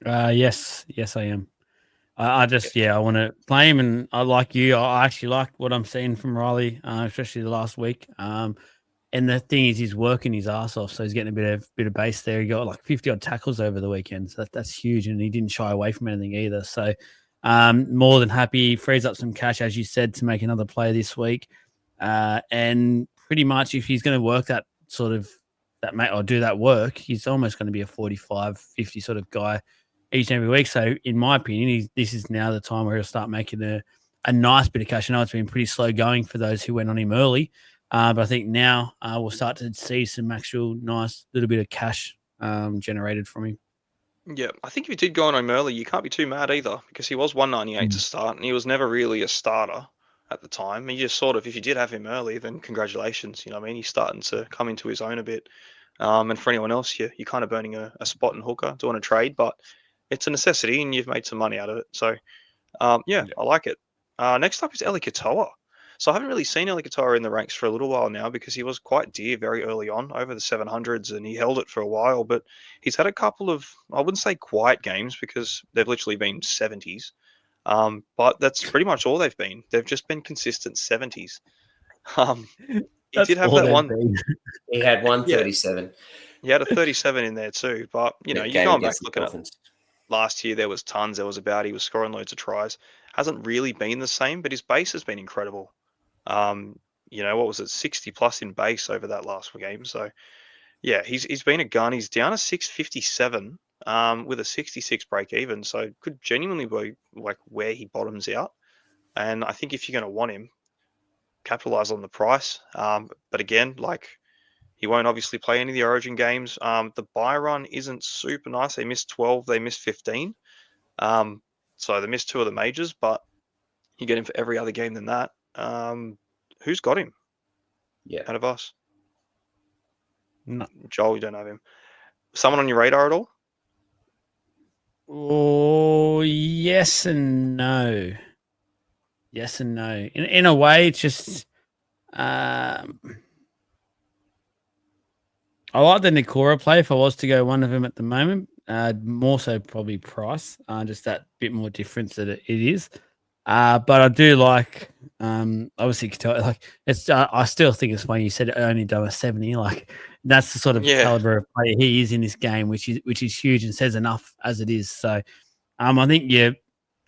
Yes, I am. I just, I want to play him, and I like you. I actually like what I'm seeing from Riley, especially the last week. And the thing is, he's working his ass off, so he's getting a bit of base there. He got like 50 odd tackles over the weekend, so that's huge, and he didn't shy away from anything either. So, more than happy. Frees up some cash, as you said, to make another play this week. And pretty much, if he's going to work that sort of or do that work, he's almost going to be a 45, 50 sort of guy each and every week. So, in my opinion, this is now the time where he'll start making a nice bit of cash. I know it's been pretty slow going for those who went on him early, but I think now we'll start to see some actual nice little bit of cash generated from him. Yeah, I think if you did go on him early, you can't be too mad either, because he was 198 to start, and he was never really a starter at the time. And you just sort of, if you did have him early, then congratulations. You know what I mean? He's starting to come into his own a bit. And for anyone else, you're kind of burning a spot in hooker, doing a trade, but it's a necessity, and you've made some money out of it. So, I like it. Next up is Eli Katoa. So I haven't really seen Eli Katoa in the ranks for a little while now, because he was quite dear very early on, over the 700s, and he held it for a while. But he's had a couple of, I wouldn't say quiet games, because they've literally been 70s. But that's pretty much all they've been. They've just been consistent 70s. He did have that one. He had 137. Yeah, he had a 37 in there too. But, you're going back looking at last year, there was tons. There was about, he was scoring loads of tries. Hasn't really been the same, but his base has been incredible. What was it, 60 plus in base over that last game. So yeah, he's been a gun. He's down to 657 with a 66 break even. So could genuinely be like where he bottoms out. And I think if you're going to want him, capitalize on the price. But again, like, he won't obviously play any of the Origin games. The buy run isn't super nice. They missed 12, they missed 15. So they missed 2 of the majors, but you get him for every other game than that. Who's got him? Yeah, out of us? No. Joel, you don't have him. Someone on your radar at all? Oh, yes and no. Yes and no. In a way, it's just I like the Nikora play if I was to go one of them at the moment. More so probably price, just that bit more difference that it is. But I do like, obviously, like it's. I still think it's funny you said it only done a 70. Like that's the sort of caliber of player he is in this game, which is huge and says enough as it is. So, I think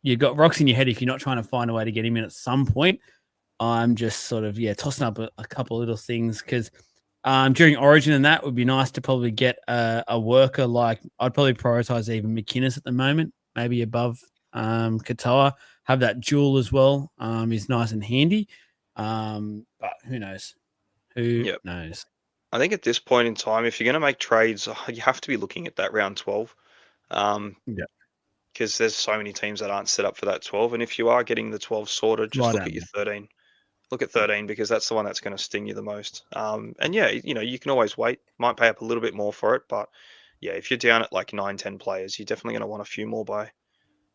you got rocks in your head if you're not trying to find a way to get him in at some point. I'm just sort of tossing up a couple of little things because during Origin and that would be nice to probably get a worker like I'd probably prioritize even McInnes at the moment, maybe above Katoa. Have that duel as well is nice and handy. But who knows? Who knows? I think at this point in time, if you're going to make trades, you have to be looking at that round 12. Because there's so many teams that aren't set up for that 12. And if you are getting the 12 sorted, just look at your 13. Look at 13 because that's the one that's going to sting you the most. And you can always wait. Might pay up a little bit more for it. But yeah, if you're down at like 9, 10 players, you're definitely going to want a few more by,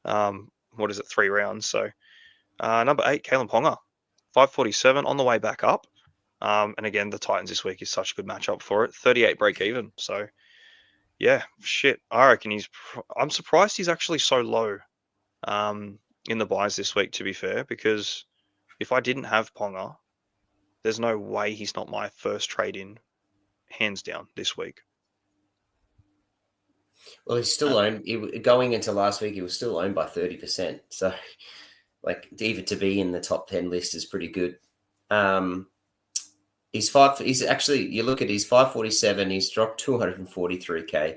3 rounds. So number 8, Kalen Ponga, 547 on the way back up. And again, the Titans this week is such a good matchup for it. 38 break even. So yeah, shit. I reckon I'm surprised he's actually so low in the buys this week, to be fair, because if I didn't have Ponga, there's no way he's not my first trade in, hands down, this week. Well, he's still owned. Going into last week, he was still owned by 30%. So, like, even to be in the top 10 list is pretty good. He's actually, you look at his 547, he's dropped 243K.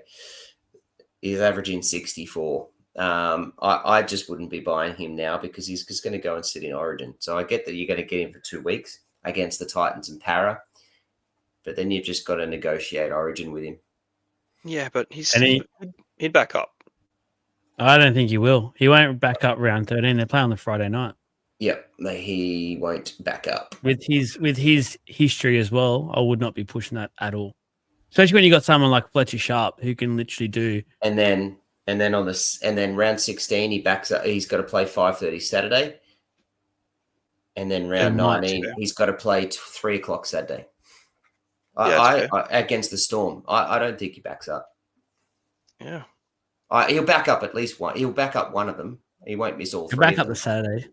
He's averaging 64. I just wouldn't be buying him now because he's just going to go and sit in Origin. So I get that you're going to get him for 2 weeks against the Titans and Para, but then you've just got to negotiate Origin with him. Yeah, but he'd back up. I don't think he will. He won't back up round 13. They play on the Friday night. Yep, he won't back up. With his history as well, I would not be pushing that at all. Especially when you got someone like Fletcher Sharp who can literally do. And then round 16 he backs up. He's got to play 5:30 Saturday, and then round 19 he's got to play 3 o'clock Saturday. I against the Storm. I don't think he backs up. Yeah, he'll back up at least one. He'll back up one of them. He won't miss all 3. He'll back up the Saturday.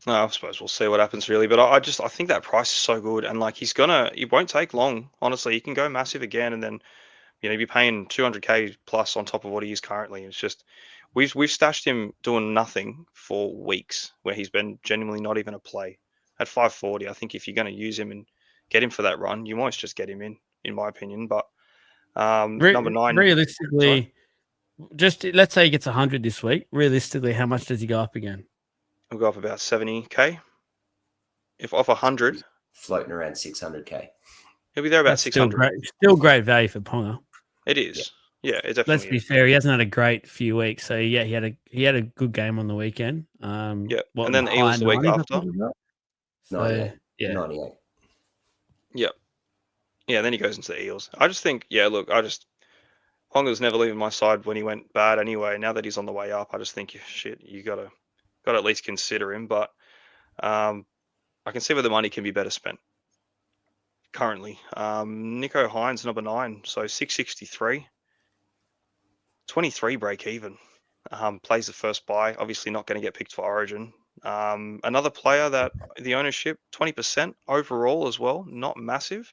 No, I suppose we'll see what happens really, but I think that price is so good, and like it won't take long. Honestly, he can go massive again, and then be paying 200k plus on top of what he is currently. It's just we've stashed him doing nothing for weeks, where he's been genuinely not even a play at 540. I think if you're going to use him and get him for that run, you might just get him in my opinion. But number 9, realistically, just let's say he gets 100 this week. Realistically, how much does he go up again? He'll go up about 70k. If off 100, floating around 600k. He'll be there about 600. Still great value for Ponga. It is. Yeah, it definitely. Let's be fair. He hasn't had a great few weeks, so yeah, he had a good game on the weekend. And then the Eels the week after. So, 98. Yep. Yeah, then he goes into the Eels. I just think, Ponga's never leaving my side when he went bad anyway. Now that he's on the way up, I just think, you got to at least consider him. But I can see where the money can be better spent currently. Nico Hines, number 9, so 663. 23 break even. Plays the first bye, obviously not going to get picked for Origin. Another player that the ownership 20% overall as well, not massive,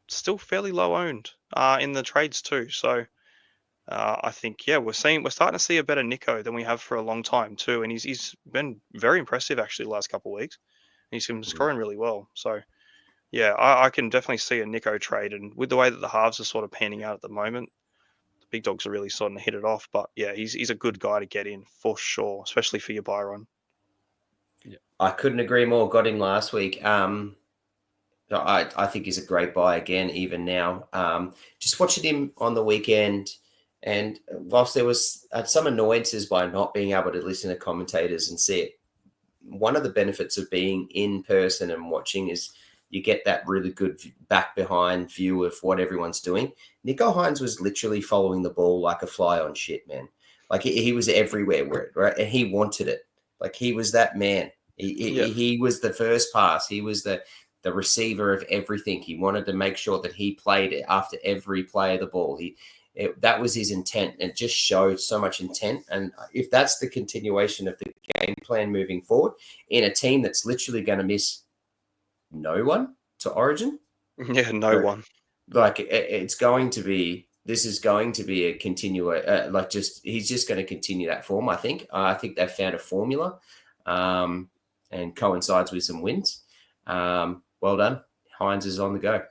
still fairly low owned in the trades too. So I think we're starting to see a better Nico than we have for a long time too, and he's been very impressive actually the last couple of weeks. He's been scoring really well. So I can definitely see a Nico trade, and with the way that the halves are sort of panning out at the moment, big dogs are really starting to hit it off. But he's a good guy to get in for sure, especially for your buy run. Yeah. I couldn't agree more. Got him last week. I think he's a great buy again, even now. Just watching him on the weekend, and whilst there was some annoyances by not being able to listen to commentators and see it, one of the benefits of being in person and watching is you get that really good back behind view of what everyone's doing. Nico Hines was literally following the ball like a fly on shit, man. Like he was everywhere, right? And he wanted it. Like he was that man. He was the first pass. He was the receiver of everything. He wanted to make sure that he played after every play of the ball. That was his intent, and it just showed so much intent. And if that's the continuation of the game plan moving forward in a team that's literally going to miss no one to Origin. Yeah, no one. Like this is going to be a he's just going to continue that form. I think they've found a formula, and coincides with some wins. Well done. Hines is on the go.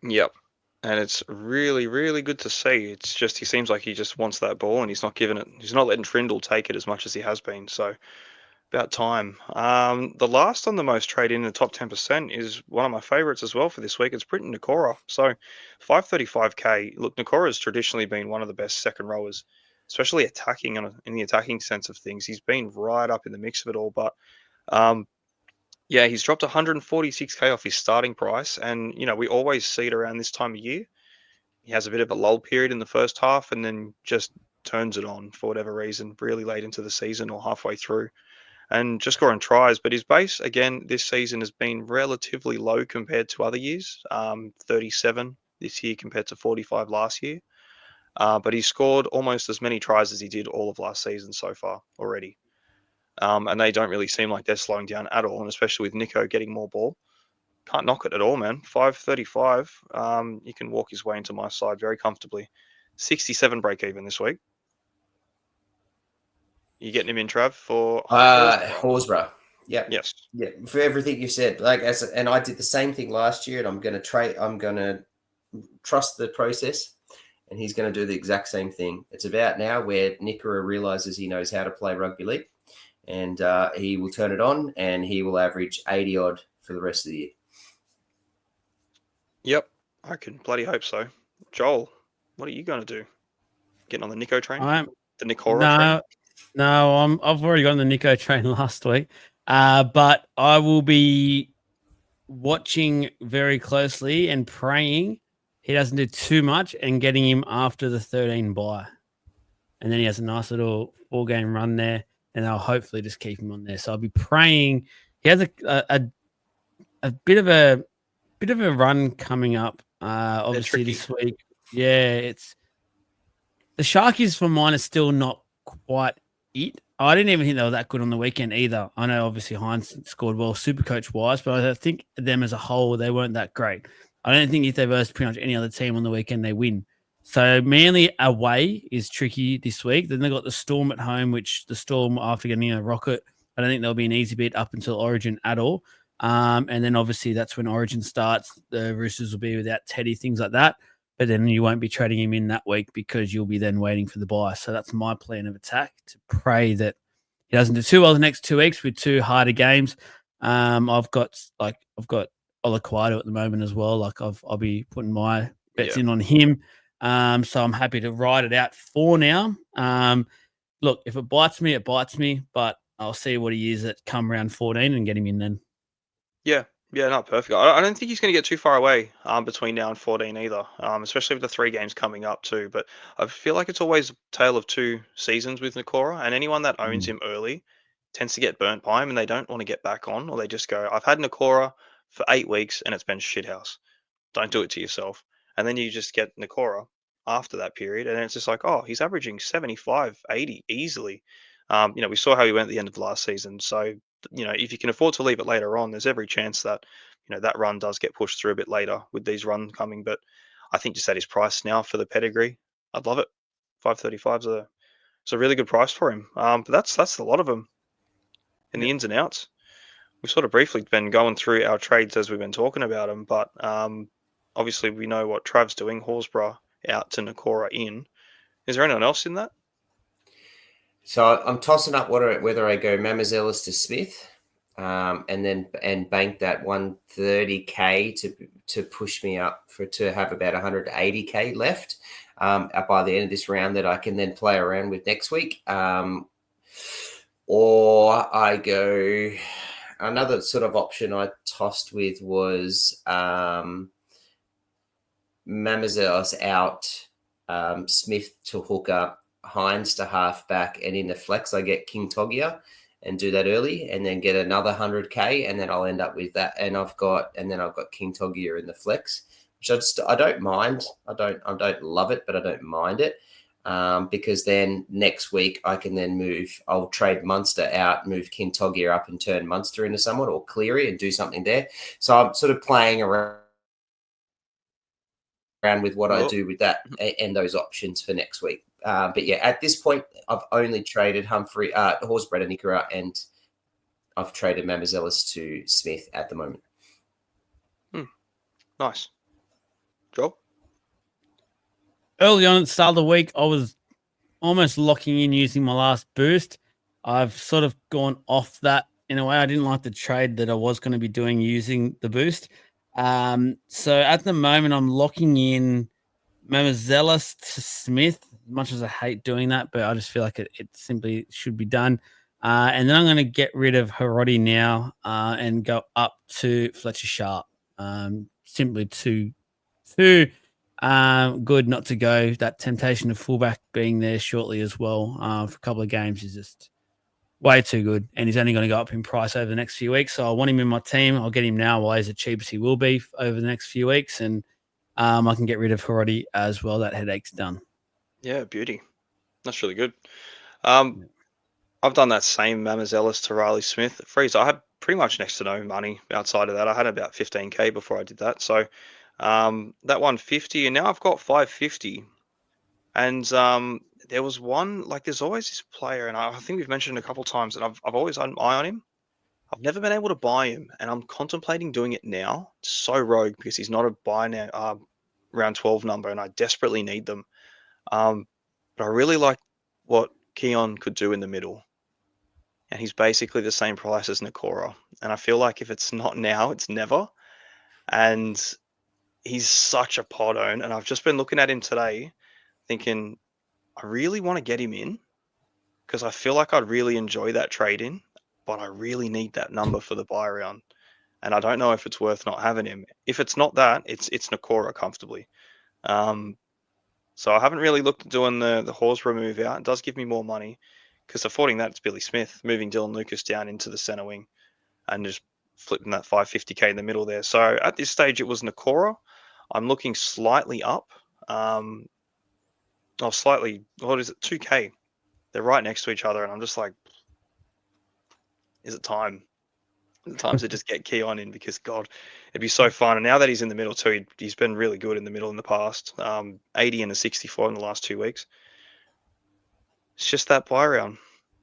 Yep. And it's really, really good to see. It's just he seems like he just wants that ball, and he's not giving it. He's not letting Trindle take it as much as he has been. So about time. The last on the most trade in the top 10% is one of my favorites as well for this week. It's Britton Nakora. So 535k. Look, Nakora's traditionally been one of the best second rowers, especially attacking in the attacking sense of things. He's been right up in the mix of it all. But he's dropped 146k off his starting price. And, we always see it around this time of year. He has a bit of a lull period in the first half and then just turns it on for whatever reason, really late into the season or halfway through, and just scoring tries. But his base, again, this season has been relatively low compared to other years, 37 this year compared to 45 last year. But he scored almost as many tries as he did all of last season so far already. And they don't really seem like they're slowing down at all, and especially with Nico getting more ball. Can't knock it at all, man. 535. You can walk his way into my side very comfortably. 67 break even this week. You getting him in, Trav, for Horsburgh? Yeah. Yes. Yeah. For everything you said, and I did the same thing last year, and I'm going to trust the process. and he's going to do the exact same thing. It's about now where Nikora realizes he knows how to play rugby league, and he will turn it on, and he will average 80 odd for the rest of the year. Yep, I can bloody hope so. Joel, what are you going to do? Getting on the Nico train? The Nikora train? No, I've already got on the Nico train last week, but I will be watching very closely and praying he doesn't do too much and getting him after the 13 bye. And then he has a nice little 4-game run there, and I'll hopefully just keep him on there. So I'll be praying. He has a bit of a run coming up, obviously this week. Yeah, it's the Sharkies for mine are still not quite it. I didn't even think they were that good on the weekend either. I know obviously Hines scored well Supercoach wise, but I think them as a whole, they weren't that great. I don't think if they versus pretty much any other team on the weekend, they win. So Manly away is tricky this week. Then they got the Storm at home, which the Storm, after getting a rocket, I don't think there'll be an easy bit up until Origin at all. And then obviously that's when Origin starts. The Roosters will be without Teddy, things like that. But then you won't be trading him in that week because you'll be then waiting for the bye. So that's my plan of attack, to pray that he doesn't do too well the next 2 weeks with 2 harder games. I've got Olaquado at the moment as well. Like I'll be putting my bets in on him. So I'm happy to ride it out for now. Look, if it bites me, it bites me. But I'll see what he is at come round 14 and get him in then. Yeah, not perfect. I don't think he's going to get too far away between now and 14 either, especially with the 3 games coming up too. But I feel like it's always a tale of 2 seasons with Nikora, and anyone that owns him early tends to get burnt by him, and they don't want to get back on, or they just go, I've had Nikora for 8 weeks, and it's been shithouse. Don't do it to yourself. And then you just get Nikora after that period, and it's just like, oh, he's averaging 75, 80 easily. We saw how he went at the end of last season, so if you can afford to leave it later on, there's every chance that that run does get pushed through a bit later with these runs coming. But I think just at his price now for the pedigree, I'd love it. 535 is a really good price for him. But that's a lot of them in the ins and outs. We've sort of briefly been going through our trades as we've been talking about them, but obviously we know what Trav's doing. Horsburgh out to Nikora in. Is there anyone else in that? So I'm tossing up whether I go Mamazelis to Smith, and bank that 130K to push me up to have about 180K left by the end of this round that I can then play around with next week. Or I go another sort of option I tossed with was Mamazelis out, Smith to hooker, Hines to halfback, and in the flex I get King Togia and do that early, and then get another 100K, and then I'll end up with that. And I've got King Togia in the flex, which I don't mind. I don't love it, but I don't mind it, because then next week I can then move. I'll trade Munster out, move King Togia up, and turn Munster into someone, or Cleary, and do something there. So I'm sort of playing around with what I do with that and those options for next week. But yeah, at this point, I've only traded Horsburgh and Nikora, and I've traded Mamazelis to Smith at the moment. Nice. Joel? Early on at the start of the week, I was almost locking in using my last boost. I've sort of gone off that in a way. I didn't like the trade that I was going to be doing using the boost. So at the moment, I'm locking in Mamazelis to Smith, much as I hate doing that, but I just feel like it simply should be done. And then I'm going to get rid of Hiroti now and go up to Fletcher Sharp. Simply too good not to go. That temptation of fullback being there shortly as well for a couple of games is just way too good. And he's only going to go up in price over the next few weeks. So I want him in my team. I'll get him now while he's as cheap as he will be over the next few weeks. And I can get rid of Hiroti as well. That headache's done. Yeah, beauty. That's really good. I've done that same Mamazelis to Riley Smith. Freeze, I had pretty much next to no money outside of that. I had about 15K before I did that. So that 150, and now I've got 550. And there was one, like there's always this player, and I think we've mentioned a couple of times that I've always had an eye on him. I've never been able to buy him, and I'm contemplating doing it now. It's so rogue because he's not a buy now round 12 number, and I desperately need them. But I really like what Keon could do in the middle. And he's basically the same price as Nakora. And I feel like if it's not now, it's never. And he's such a pod own. And I've just been looking at him today thinking, I really want to get him in because I feel like I'd really enjoy that trade in, but I really need that number for the buy round. And I don't know if it's worth not having him. If it's not that, it's Nakora comfortably. So I haven't really looked at doing the Horsburgh move out. It does give me more money because affording that, it's Billy Smith, moving Dylan Lucas down into the centre wing and just flipping that 550k in the middle there. So at this stage, it was Nakora. I'm looking slightly up. Slightly, what is it, 2k? They're right next to each other, and I'm just like, is it time? Is it time to just get Keon in? Because, God, it'd be so fun. And now that he's in the middle too, he's been really good in the middle in the past. 80 and a 64 in the last 2 weeks. It's just that buy round.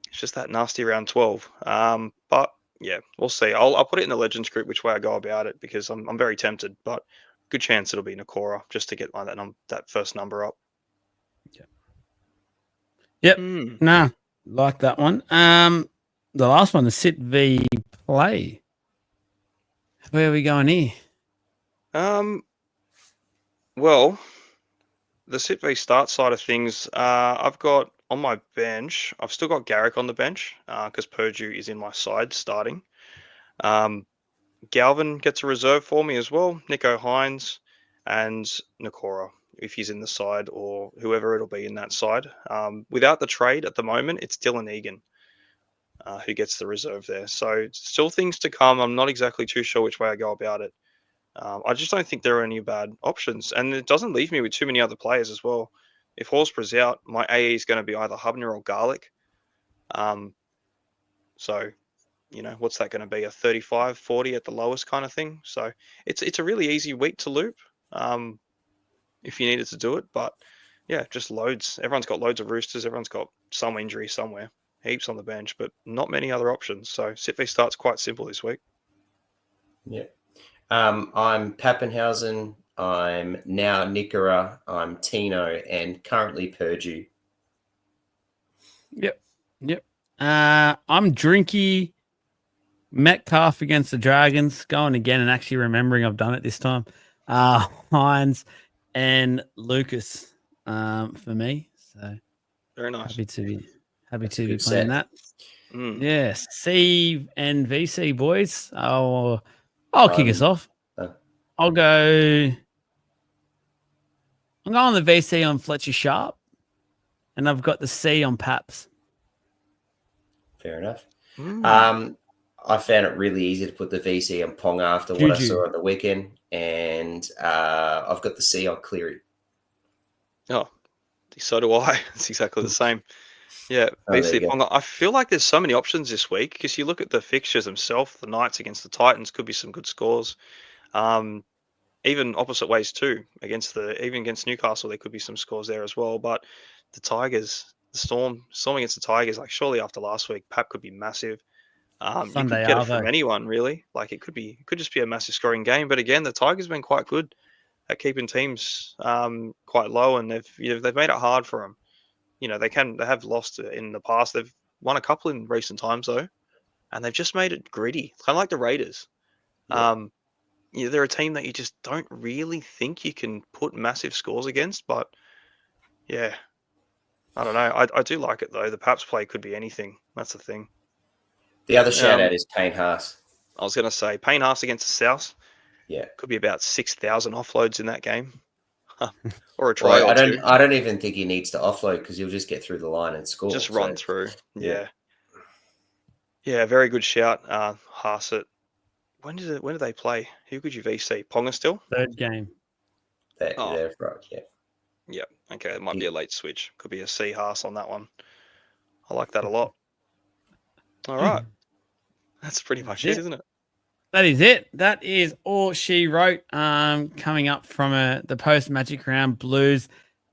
It's just that nasty round 12. But yeah, we'll see. I'll put it in the Legends group which way I go about it because I'm very tempted, but good chance it'll be Nakora just to get that first number up. Yep. Nah, like that one. The last one, the sit v play. Where are we going here? Well, the sit v start side of things, I've got on my bench, I've still got Garrick on the bench because Purdue is in my side starting. Galvin gets a reserve for me as well, Nico Hines and Nakora if he's in the side or whoever it'll be in that side. Without the trade at the moment, it's Dylan Egan who gets the reserve there. So still things to come. I'm not exactly too sure which way I go about it. I just don't think there are any bad options. And it doesn't leave me with too many other players as well. If Horsburgh's out, my AE is going to be either Hubner or Garlic. So, what's that going to be? A 35, 40 at the lowest kind of thing. So it's a really easy week to loop if you needed to do it. But yeah, just loads. Everyone's got loads of roosters. Everyone's got some injury somewhere. Heaps on the bench, but not many other options. So sit v start's quite simple this week. Yeah. I'm Pappenhausen. I'm now Nickera. I'm Tino, and currently Purdue. Yep. I'm Drinky. Metcalf against the Dragons. Going again and actually remembering I've done it this time. Hines and Lucas for me. So very nice. Happy to be playing that. Mm. Yes. C and VC boys. I'll kick us off. I'm going the VC on Fletcher Sharp, and I've got the C on Paps. Fair enough. I found it really easy to put the VC on Ponga after what I saw on the weekend, and I've got the C on Cleary. Oh, so do I. It's exactly the same. Yeah, VC Ponga. I feel like there's so many options this week because you look at the fixtures themselves. The Knights against the Titans could be some good scores. Even opposite ways too. Even against Newcastle, there could be some scores there as well. But the Tigers, the Storm against the Tigers, like surely after last week, Pap could be massive. You could get it from anyone really. Like it could just be a massive scoring game. But again, the Tigers have been quite good at keeping teams quite low, and they've made it hard for them. They have lost in the past. They've won a couple in recent times though, and they've just made it gritty, kind of like the Raiders. Yeah. They're a team that you just don't really think you can put massive scores against, but yeah, I don't know. I do like it though. The Paps play could be anything. That's the thing. The other shout out is Payne Haas. I was going to say Payne Haas against the South. Yeah, could be about 6,000 offloads in that game, or a try. I don't even think he needs to offload because he'll just get through the line and score. Just run through. Yeah. Very good shout, Haas. When do they play? Who could you VC? Ponga still? Third game. They're right, yeah. Yeah, okay. It might be a late switch. Could be a C Haas on that one. I like that a lot. All right. That's pretty much it, isn't it? That is it. That is all she wrote. Coming up from the post-Magic Round Blues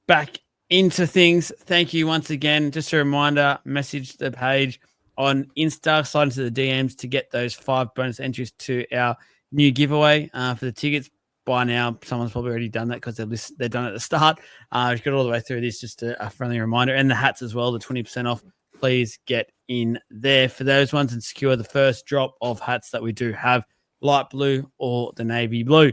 back into things. Thank you once again. Just a reminder, message the page on Insta, slide into the DMs to get those 5 bonus entries to our new giveaway for the tickets. by now, someone's probably already done that because they're done at the start. If you got all the way through this, just a friendly reminder. And the hats as well, the 20% off. Please get in there for those ones and secure the first drop of hats that we do have, light blue or the navy blue.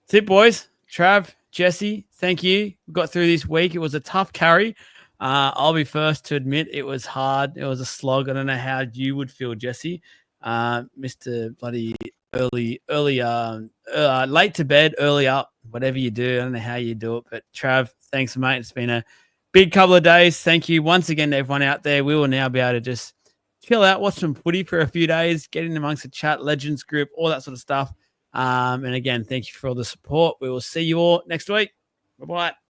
That's it, boys. Trav, Jesse, thank you. We got through this week. It was a tough carry. I'll be first to admit it was hard. It was a slog. I don't know how you would feel, Jesse. Mr. Bloody late to bed, early up, whatever you do. I don't know how you do it, but Trav, thanks, mate. It's been a big couple of days. Thank you once again to everyone out there. We will now be able to just chill out, watch some footy for a few days, get in amongst the chat, legends group, all that sort of stuff. And again, thank you for all the support. We will see you all next week. Bye-bye.